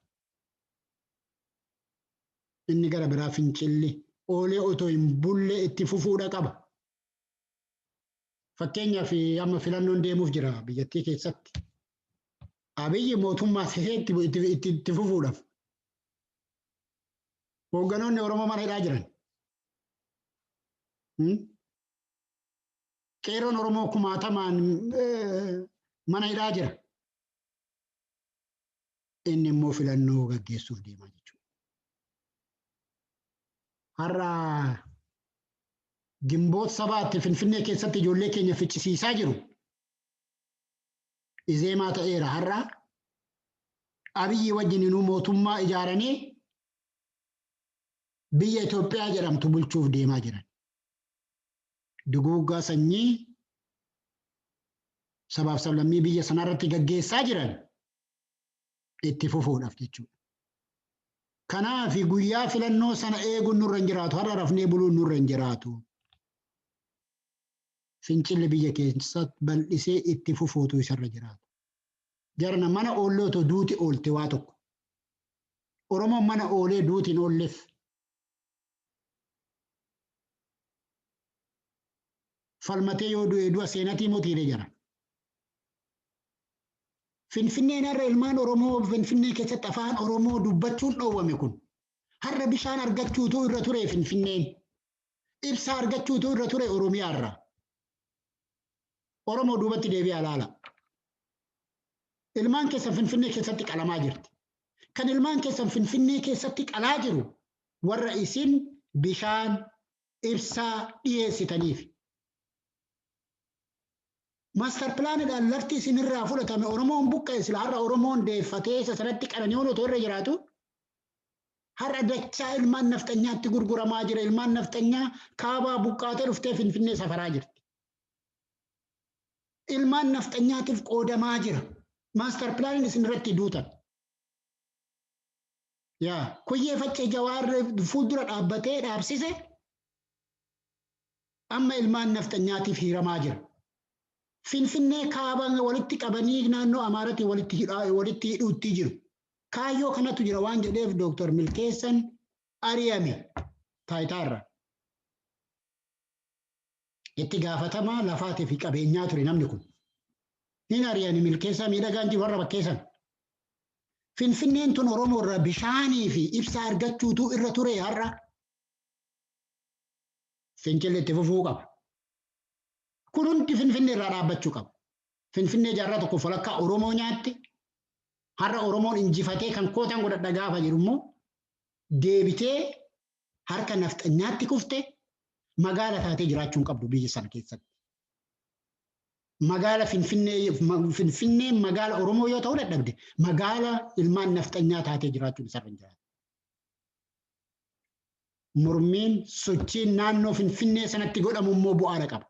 Inni gara biraa fincilli oolee otoo hin bulle itti fufuudha qaba. Fakkeenyaaf amma filannoon deemuuf jira biyyattii keessatti. Abiyyi mootummaa seheetti itti fufuudhaaf. Hoogganoonni Oromoo mana hidhaa jiran. Qeeroon Oromoo kumaatamaan mana hidhaa jira. Inni immoo filannoo gaggeessuuf deemaa jechuudha. Har'a Gimboota sabaatti Finfinnee keessatti ijoollee keenya ficcisiisaa jiru. Izeemaa ta'eera har'a. Abiyyi wajjin inuu mootummaa ijaaranii biyya Itoophiyaa jedhamtu bulchuuf deemaa jiran. Duguuggaa sanyii sabaaf sablammii biyya sanarratti gaggeessaa jiran itti fufuudhaaf jechuudha. Kanaaf guyyaa filannoo sana eeguun nurra hin jiraatu. Har'a rafnee buluun nurra hin jiraatu. Fincilli biyya keessatti bal'isee itti fufuutu isarra jiraatu. Jarana mana oollee otoo duuti oolte waa tokko. Oromoon mana oolee duutiin oolleef. Falmatee yoo du'e du'a seenatii mootiilee jira. Finfinneen har'a ilmaan Oromoo Finfinnee keessatti afaan Oromoo dubbachuun dhoowwame kun. Har'a bishaan argachuutu irra ture Finfinneen. Ibsaa argachuutu irra ture Oromiyaarra. Oromoo duubatti deebi'aa laala. Ilmaan keessan Finfinnee keessatti qalamaa jirti. Kan ilmaan keessan Finfinnee keessatti qalaa jiru warra isin bishaan ibsaa dhiyeessitaniif. Master plaanidhaan lafti isinirraa fudhatame Oromoon buqqa'e sila har'a Oromoon deeffatee isa sanatti qalanii otoo irra jiraatu. Har'a dachaa ilmaan naftanyaatti gurguramaa jira. Ilmaan naftanyaa kaabaa buqqaatee dhuftee Finfinnee safaraa jirti. Ilmaan naftanyaatiif qoodamaa jira. Master plaaniin isinirratti duutan. Kuyyee faccee Jawaar fuuldura dhaabbatee dhaabsise amma ilmaan naftanyaatiif hiiramaa jira. Finfinnee kaabaan walitti qabanii naannoo Amaaraatti walitti hidhuutti jiru. Kaayyoo kanatu jira waan jedheef Dooktar Milkeessan ari'ame taayitaarra. Itti gaafatamaa lafaatii fi qabeenyaa ture namni kun. Hin ari'ani Milkeessaa miidhagaan jiru warra bakkeessan. Finfinneen tun Oromoo irraa bishaanii fi ibsaa argachuutu irra ture har'a. Fincilli itti fufuu qaba. Kun hundi Finfinnee irraa dhaabbachuu qaba. Finfinnee jaarraa tokko walakkaa Oromoo nyaatti. Har'a Oromoon injifatee kan kootaan godhadha gaafa jiru immoo deebitee harka nafxanyaatti kufte magaala taatee jiraachuu hin qabdu biyya sana keessatti. Magaala Finfinnee magaala Oromoo yoo ta'u dadhabde magaala ilmaan nafxanyaa taatee jiraachuun isarra hin jiraatu. Mormiin sochiin naannoo Finfinnee sanatti godhamu immoo bu'aadha qaba.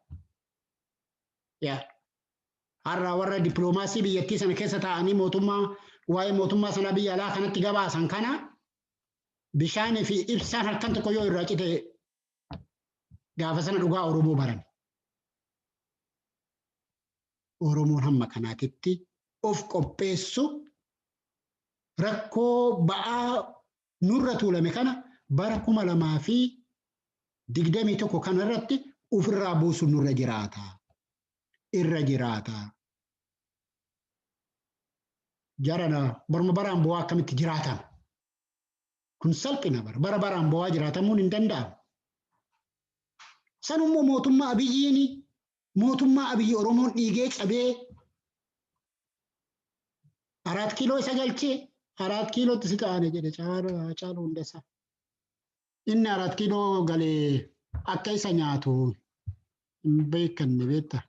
Har'a warra dippiloomaasii biyyattii sana keessa taa'anii waa'ee mootummaa sana biyya alaa kanatti gabaasan kana bishaanii fi ibsaan halkan tokko yoo irraa cite gaafa sana dhugaa Oromoo baran. Oromoon hamma kanaatitti of qopheessu rakkoo ba'aa nurra tuulame kana bara 2021 kanarratti ofirraa buusu nurra jiraata. Irra jiraata. Jarana baraan bu'aa akkamitti jiraatan. Kun salphina bara baraan bu'aa jiraatamuun hin danda'amu. Sanummoo mootummaa Abiyyi Oromoon dhiigee cabee 4 kiiloo isa galchee 4 kiilootti si ta'ane jedhe Caaluu Hundeessaa. Inni 4 kiiloo galee akka isa nyaatu hin beekanne beektaa.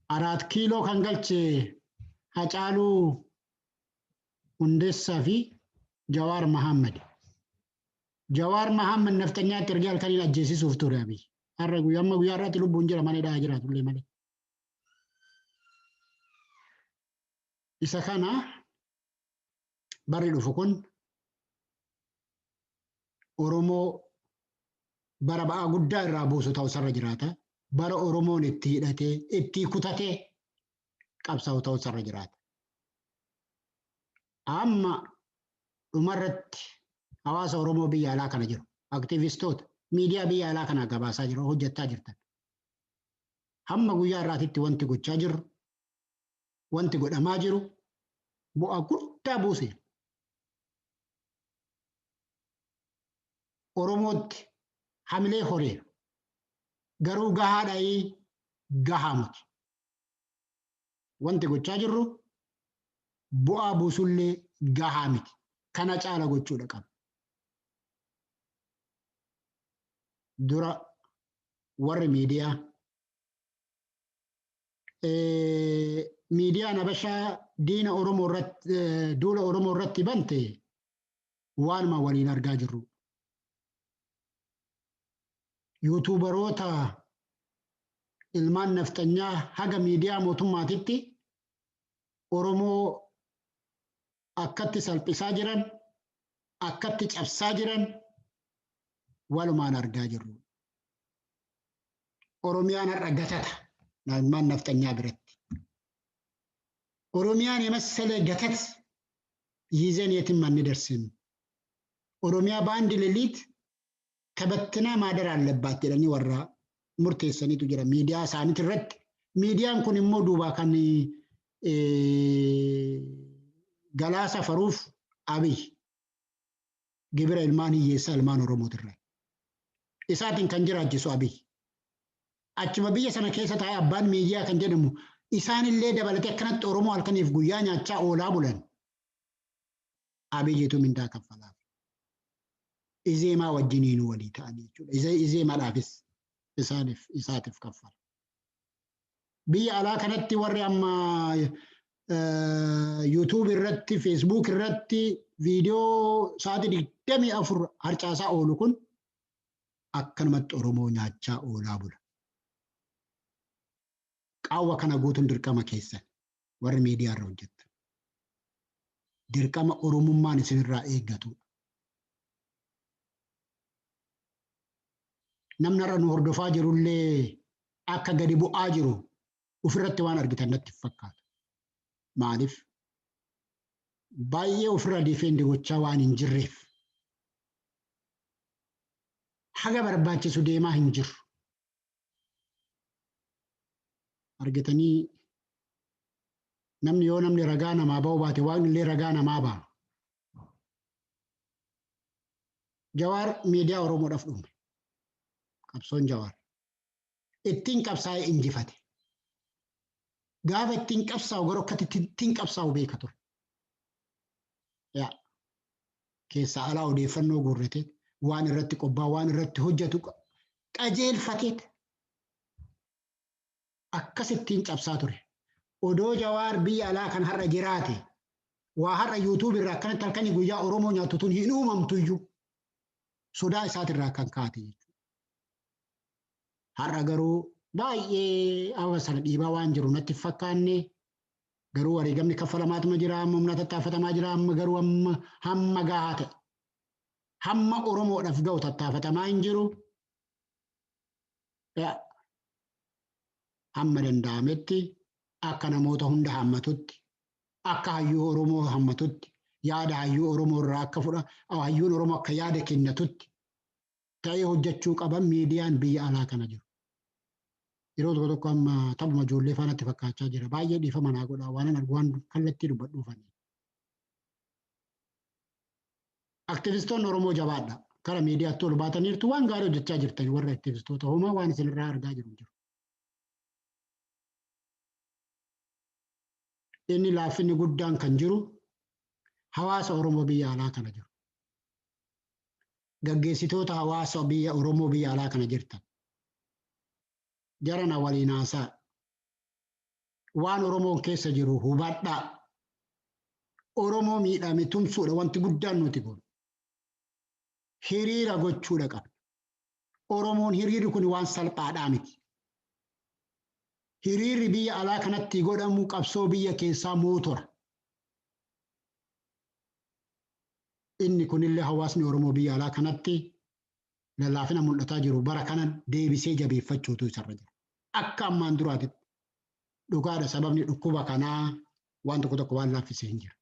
4 kiiloo kan galche Hacaaluu Hundeessaa fi Jawaar Mohaammed. Jawaar Mohaammed naftanyaatti ergee halkaniin ajjeesisuuf ture Abiyyi. Har'a guyyaa irratti lubbuun jira malee dhaa jiraatullee malee. Isa kana barri dhufu kun Oromoo bara ba'aa guddaa irraa buusu ta'u sarra jiraata. Bara Oromoon itti hidhatee itti kutatee qabsaa'u ta'u sarra jiraata. Amma dhumarratti hawaasa Oromoo biyya alaa kana jiru. Aktivistoota miidiyaa biyya alaa kana gabaasaa jiru hojjechaa jirtan. Hamma guyyaa irraatitti wanti gochaa jiru wanti godhamaa jiru bu'aa guddaa buuse. Oromootti hamilee horee garuu gahaadhaayii gahaa miti. Wanti gochaa jirru bu'aa buusullee gahaa miti. Kana caala gochuudha qaba. Dura warri miidiyaan Habashaa diina Oromoo irratti duula Oromoo irratti bante waanuma waliin argaa jirru. Yuutuubaroota ilmaan naftanyaa haga miidiyaa mootummaatitti Oromoo akkatti salphisaa jiran, akkatti cabsaa jiran walumaan argaa jirru. Oromiyaan har'a gatata ilmaan naftanyaa biratti. Oromiyaan የመሰለ ገተት ይዘን የትም አንደርስም። ኦሮሚያ በአንድ ሌሊት ተበትና ማደር አለባት jedhani warra murteessaniitu jira miidiyaa isaaniitti irratti. Miidiyaan kun immoo duuba kan galaa safaruuf Abiyyi gibira ilmaan hiyyeessaa ilmaan Oromootirra. Isaatiin kan jiraachisu Abiyyi. Achuma biyya sana keessa taa'ee abbaan miidiyaa kan jedhamu isaanillee dabalatee akkanatti Oromoo halkaniif guyyaa nyaachaa oolaa bulan. Abiyyiitu mindaa kaffalaaf. Izeemaa wajjiniin walii ta'anii jechuudha. Izeemaadhaafis isaatiif kaffala. Biyya alaa kanatti warri amma YouTube irratti, Facebook irratti viidiyoo sa'aatii 24 harcaasaa oolu kun akkanumatti Oromoo nyaachaa oolaa bula. Qaawwa kana guutuun dirqama keessan warri miidiyaa irra hojjettan. Dirqama Oromummaan isinirraa eeggatudha. namni irra nu hordofaa jirullee akka gadi bu'aa jiru ofirratti waan argitan natti fakkaata. Maaliif? Baay'ee ofirra difeendi gochaa waan hin jirreef. Haga barbaachisu deemaa hin jiru. Argitanii namni yoo namni ragaa namaa ba'u baate waan illee ragaa namaa ba'a. Jawaar miidiyaa Oromoodhaaf dhume. Qabsoon Jawaar. Ittiin qabsaa'ee injifate. Gaafa ittiin qabsaa'u garuu akkatti ittiin qabsaa'u beeka ture. Yaa keessaa alaa odeeffannoo guurrate waan irratti qobbaa waan irratti hojjetu qajeelfateet akkasittiin cabsaa ture. Odoo Jawaar biyya alaa kan har'a jiraate waa har'a YouTube irraa akkanatti halkanii guyyaa Oromoo nyaatu tun hin uumamtu iyyuu sodaa isaatirraa kan kaate jechuudha. Har'a garuu baay'ee hawa sana dhiibaa waan jiru natti fakkaanne garuu wareegamni kaffalamaatuma jira amma humna tattaafatamaa jira amma garuu hamma gahaa ta'e hamma Oromoodhaaf ga'u tattaafatamaa hin jiru. Hamma danda'ametti akka namoota hunda hammatutti akka hayyuu Oromoo hammatutti yaada hayyuu Oromoo irraa akka hayyuun Oromoo akka yaada kennatutti ta'ee hojjechuu qaban miidiyaan biyya alaa kana jiru. Yeroo tokko tokko amma taphuma ijoollee faanatti fakkaachaa jira. Baay'ee dhiifama naa godhaa waan kallattii dubbadhuufanii. Aktivistoonni Oromoo jabaadha. Kara miidiyaatti ol baataniirtu waan gaarii hojjechaa jirtan warra aktivistoota homaa waan isinirraa argaa jiru. Inni laaffinni guddaan kan jiru hawaasa Oromoo biyya alaa kana jiru. Gaggeessitoota hawaasa biyya Oromoo biyya alaa kana jirtan. Jarana waliin haasaa. Waan Oromoon keessa jiru hubadhaa. Oromoo miidhame tumsuudha wanti guddaan nuti goonu. Hiriira gochuudha qabna. Oromoon hiriirri kun waan salphaadhaa miti. Hiriirri biyya alaa kanatti godhamu qabsoo biyya keessaa mootora. Inni kunillee hawaasni Oromoo biyya alaa kanatti lallaafina mul'ataa jiru bara kanan deebisee jabeeffachuutu isarra jira. Akka ammaan duraatitti dhugaadha sababni dhukkuba kanaa waan tokko tokko waan laaffisee hin jiru.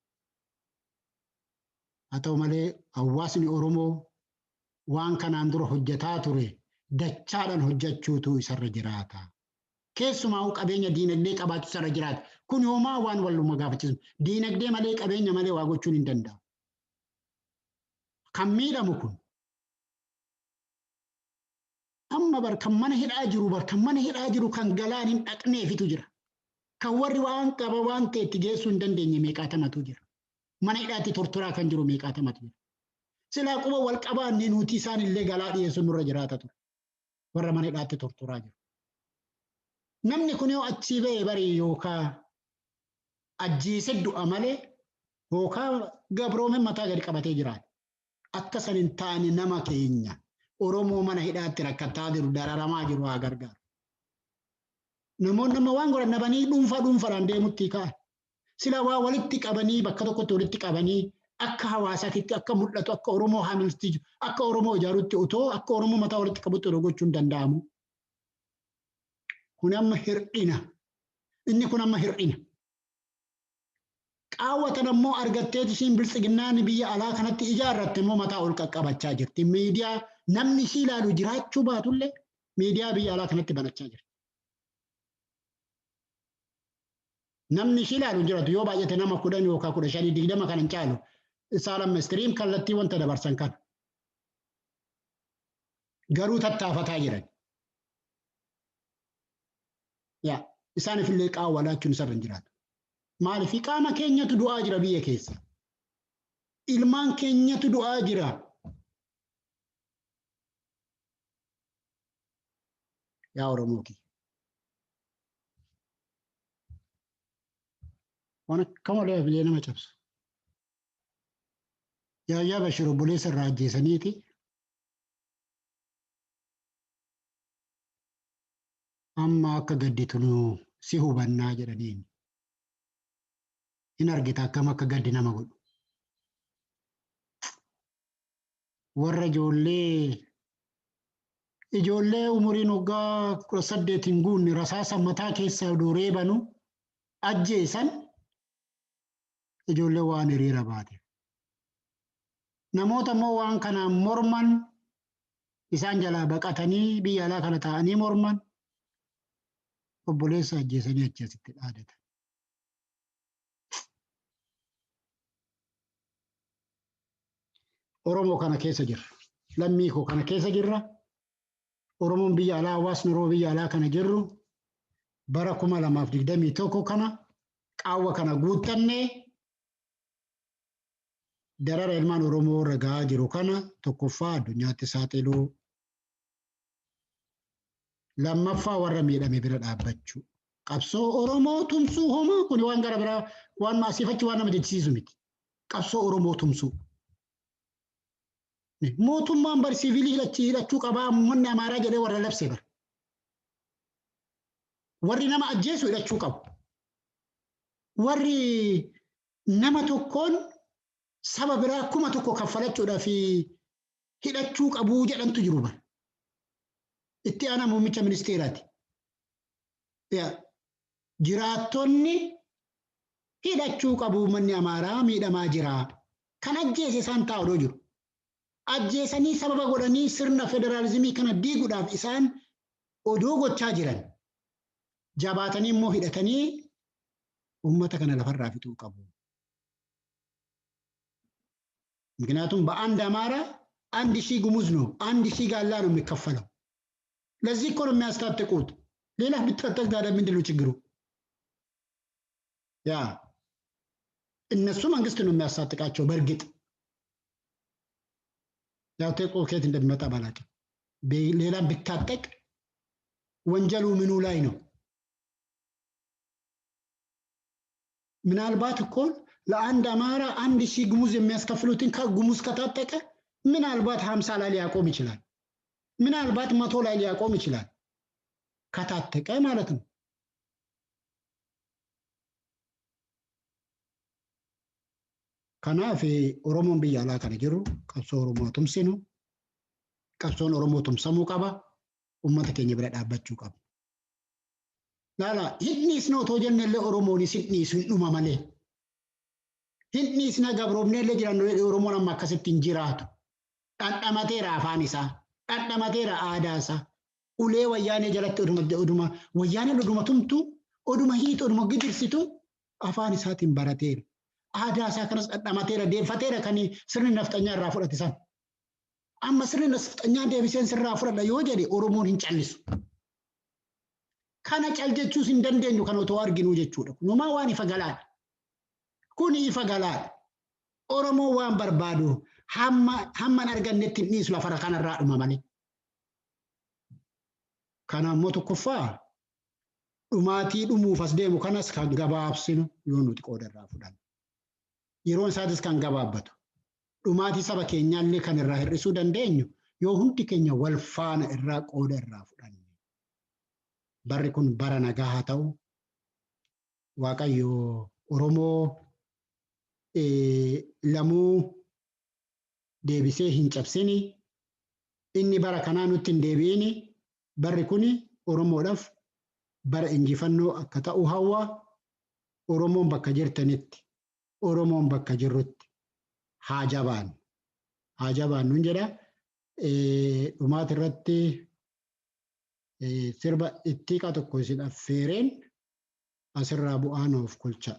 Haa ta'u malee hawaasni Oromoo waan kanaan dura hojjetaa ture dachaadhaan hojjechuutu isarra jiraata. Keessumaa qabeenya diinagdee qabaachuu isarra jiraata. Kun hoomaa waan walluma gaafachiisu. Diinagdee malee qabeenya malee waa gochuun hin danda'amu. Kan miidhamu kun amma kan mana hidhaa jiru kan galaan hin dhaqneefitu jira. Kan warri waan qaba waan ta'e itti geessuu hin dandeenye meeqaatamatu jira. Mana hidhaatti tortoraa kan jiru meeqaatamatu jira. Silaa quba wal qabaannee nuti isaan illee galaa dhiyeessuun nurra jiraata ture. Warra mana hidhaatti tortoraa jiru. Namni kun yoo achii ba'e barii yookaan ajjiisee du'a malee yookaan gabroome mataa gadi qabatee jiraata. Akka san hin taane nama keenya Oromoo mana hidhaatti rakkataa jiru dararamaa jiru haa gargaaru. Namoonni nama waan godhan nabanii dhuunfaadhaan deemutti ka'an. Sila waa walitti qabanii bakka tokkotti walitti qabanii akka hawaasaatti akka mul'atu akka Oromoo haamilti akka Oromoo ijaarutti utoo akka Oromoo mataa walitti qabutti gochuun danda'amu. Kun amma hir'ina. Inni kun amma hir'ina. Qaawwatan ammoo argattee isiin biltsiginnaan biyya alaa kanatti ijaarratte immoo mataa ol qaqqabachaa jirti. Miidiyaa namni ishii ilaalu jiraachuu baatullee miidiyaa biyya alaa kanatti banachaa jirti. Namni ishii ilaalu jiraatu yoo baay'ate nama 10 yookaan 15 20 kan hin caalu isaan stream kallattii wanta dabarsan kan. Garuu tattaafataa jiran. Yaa isaaniif illee qaawwa laachuun isarra hin jiraatu. Maaliif qaama keenyatu du'aa jira biyya keessa. Ilmaan keenyatu du'aa jira. Yaa Oromooti. Waan akka malee filee nama cabsu. Yaayyaa Bashir obboleessa irraa ajjeesaniiti. Amma akka gadditu si hubannaa jedhaniin. In argita akkam akka gaddi nama godhu. Warra ijoollee ijoollee umuriin waggaa 18 hin guunne rasaasa mataa keessaa duuree banu ajjeesan ijoollee waan hiriira baate. Namoota immoo waan kanaan morman isaan jalaa baqatanii biyya alaa kana ta'anii morman obboleessa ajjeesanii achasitti dhaadatan. Oromoo kana keessa jirra. Lammii koo kana keessa jirra. Oromoon biyya alaa hawaasni Oromoo biyya alaa kana jirru bara 2021 kana qaawwa kana guuttannee darara ilmaan Oromoo ragaa jiru kana tokkoffaa addunyaatti saaxiluu lammaffaa warra miidhame bira dhaabbachuu qabsoo Oromoo tumsuu homaa kun waan gara biraa waan maasiifachi waan nama jechisiisu miti. Qabsoo Oromoo tumsuu. Mootummaan bar siviilii hidhachuu qabaa uummanni Amaaraa jedhee warra labsee bar. Warri nama ajjeesu hidhachuu qabu. Warri nama tokkoon saba biraa 1,000 kaffalachuudhaaf hidhachuu qabuu jedhantu jiru bar. Itti aanaa muummicha ministeeraati. Jiraattonni hidhachuu qabu uummanni Amaaraa miidhamaa jira. Kan ajjeese isaan taa'uu jiru. Ajjeesanii sababa godhanii sirna federaalizimii kana diiguudhaaf isaan odoo gochaa jiran. Jabaatanii immoo hidhatanii uummata kana lafarraa fixuu qabu. ምክንያቱም በአንድ አማራ 1,000 ጉሙዝ ነው 1,000 ጋላ ነው የሚከፈለው። ለዚህ እኮ ነው የሚያስታጥቁት። ሌላ ብትታጠቅ ታዲያ ምንድን ነው ችግሩ? ያ እነሱ መንግስት ነው የሚያስታጥቃቸው። በእርግጥ ያው ተቆ ከየት እንደሚመጣ ባላውቅም ሌላ ብታጠቅ ወንጀሉ ምኑ ላይ ነው? ምናልባት እኮ ለአንድ አማራ 1,000 ጉሙዝ የሚያስከፍሉትን ከጉሙዝ ከታጠቀ ምናልባት 50 ላይ ሊያቆም ይችላል። ምናልባት 100 ላይ ሊያቆም ይችላል። ከታጠቀ ማለት ነው። ከናፍ ኦሮሞን ብያላ ከነ ጅሩ ቀብሶ ኦሮሞ ቱምሲኑ ቀብሶን ኦሮሞ ቱምሰሙ ቀባ ኡመተ keenya bira dhaabbachuu qabu. Laala hidniis noo too jennellee Oromoonis hidniis hin dhuma malee. Hidniis na gabroomneellee jiran Oromoon amma akkasitti hin jiraatu. Dhandhamateera afaan isaa, dhandhamateera aadaa isaa. Ulee wayyaanee jalatti oduma wayyaaneen oduma tumtu, oduma hiitu, oduma gidirsitu afaan isaatiin barateera. Aadaa isaa kanas dhandhamateera, deeffateera kan sirni nafxanyaa irraa fudhate san. Amma sirni nafxanyaa deebiseen sirraa fudhadha yoo jedhe Oromoon hin callisu. Kana caljechuus hin dandeenyu kan otoo arginu jechuudha. Numaa waan ifa galaadha. Kun ifa galaadha. Oromoo waan barbaadu hamman argannetti hin dhiisu lafara kanarraa dhuma malee. Kana immoo tokkoffaa dhumaatii dhumuuf as deemu kanas kan gabaabsinu yoo nuti qooda irraa fudhannu. Yeroon isaatis kan gabaabbatu. Dhumaatii saba keenyaallee kan irraa hir'isuu dandeenyu yoo hundi keenya wal faana irraa qooda irraa fudhannu. Barri kun bara nagaa haa ta'u. Waaqayyo Oromoo lamuu deebisee hin cabsini. Inni bara kanaa nutti hin deebi'ini. Barri kuni Oromoodhaaf bara injifannoo akka ta'u hawwa. Oromoon bakka jirtanitti, Oromoon bakka jirrutti haa jabaannu. Haa jabaannu hin jedha. Dhumaati irratti sirba ittiiqa tokko isin affeereen asirraa bu'aan of kolcha.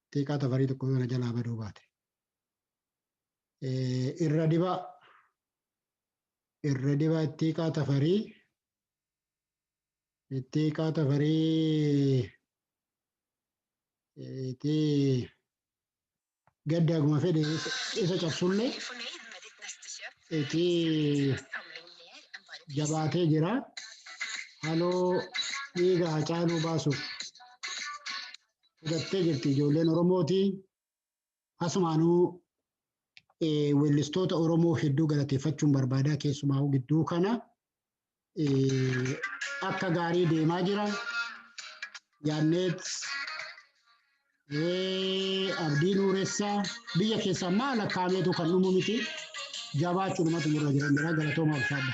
Ittiiqaa tafarii tokko kana jalaa baduu baate. Irra diba ittiiqaa tafarii gaddaaguma fedhe isa cabsullee itti jabaatee jira. Haloo dhiiga Hacaaluu baasuuf fudhattee jirti ijoolleen Oromooti. Asumaanuu weellistoota Oromoo hedduu galateeffachuun barbaadaa keessumaa gidduu kana akka gaarii deemaa jira. Yaanneet Abdii Nuuressaa biyya keessaa maal akkaameetu kan dhumu miti. Jabaachuudhumatu irra jiran jira galatooma ulfaadha.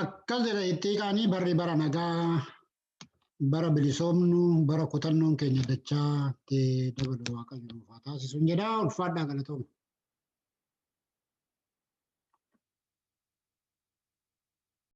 Akkas jedha itti qaanii barri bara nagaa bara bilisoomnu bara kutannoon keenya dachaa dabaluu waaqayyo nuuf haa taasisu jedha ulfaadhaa galatooma.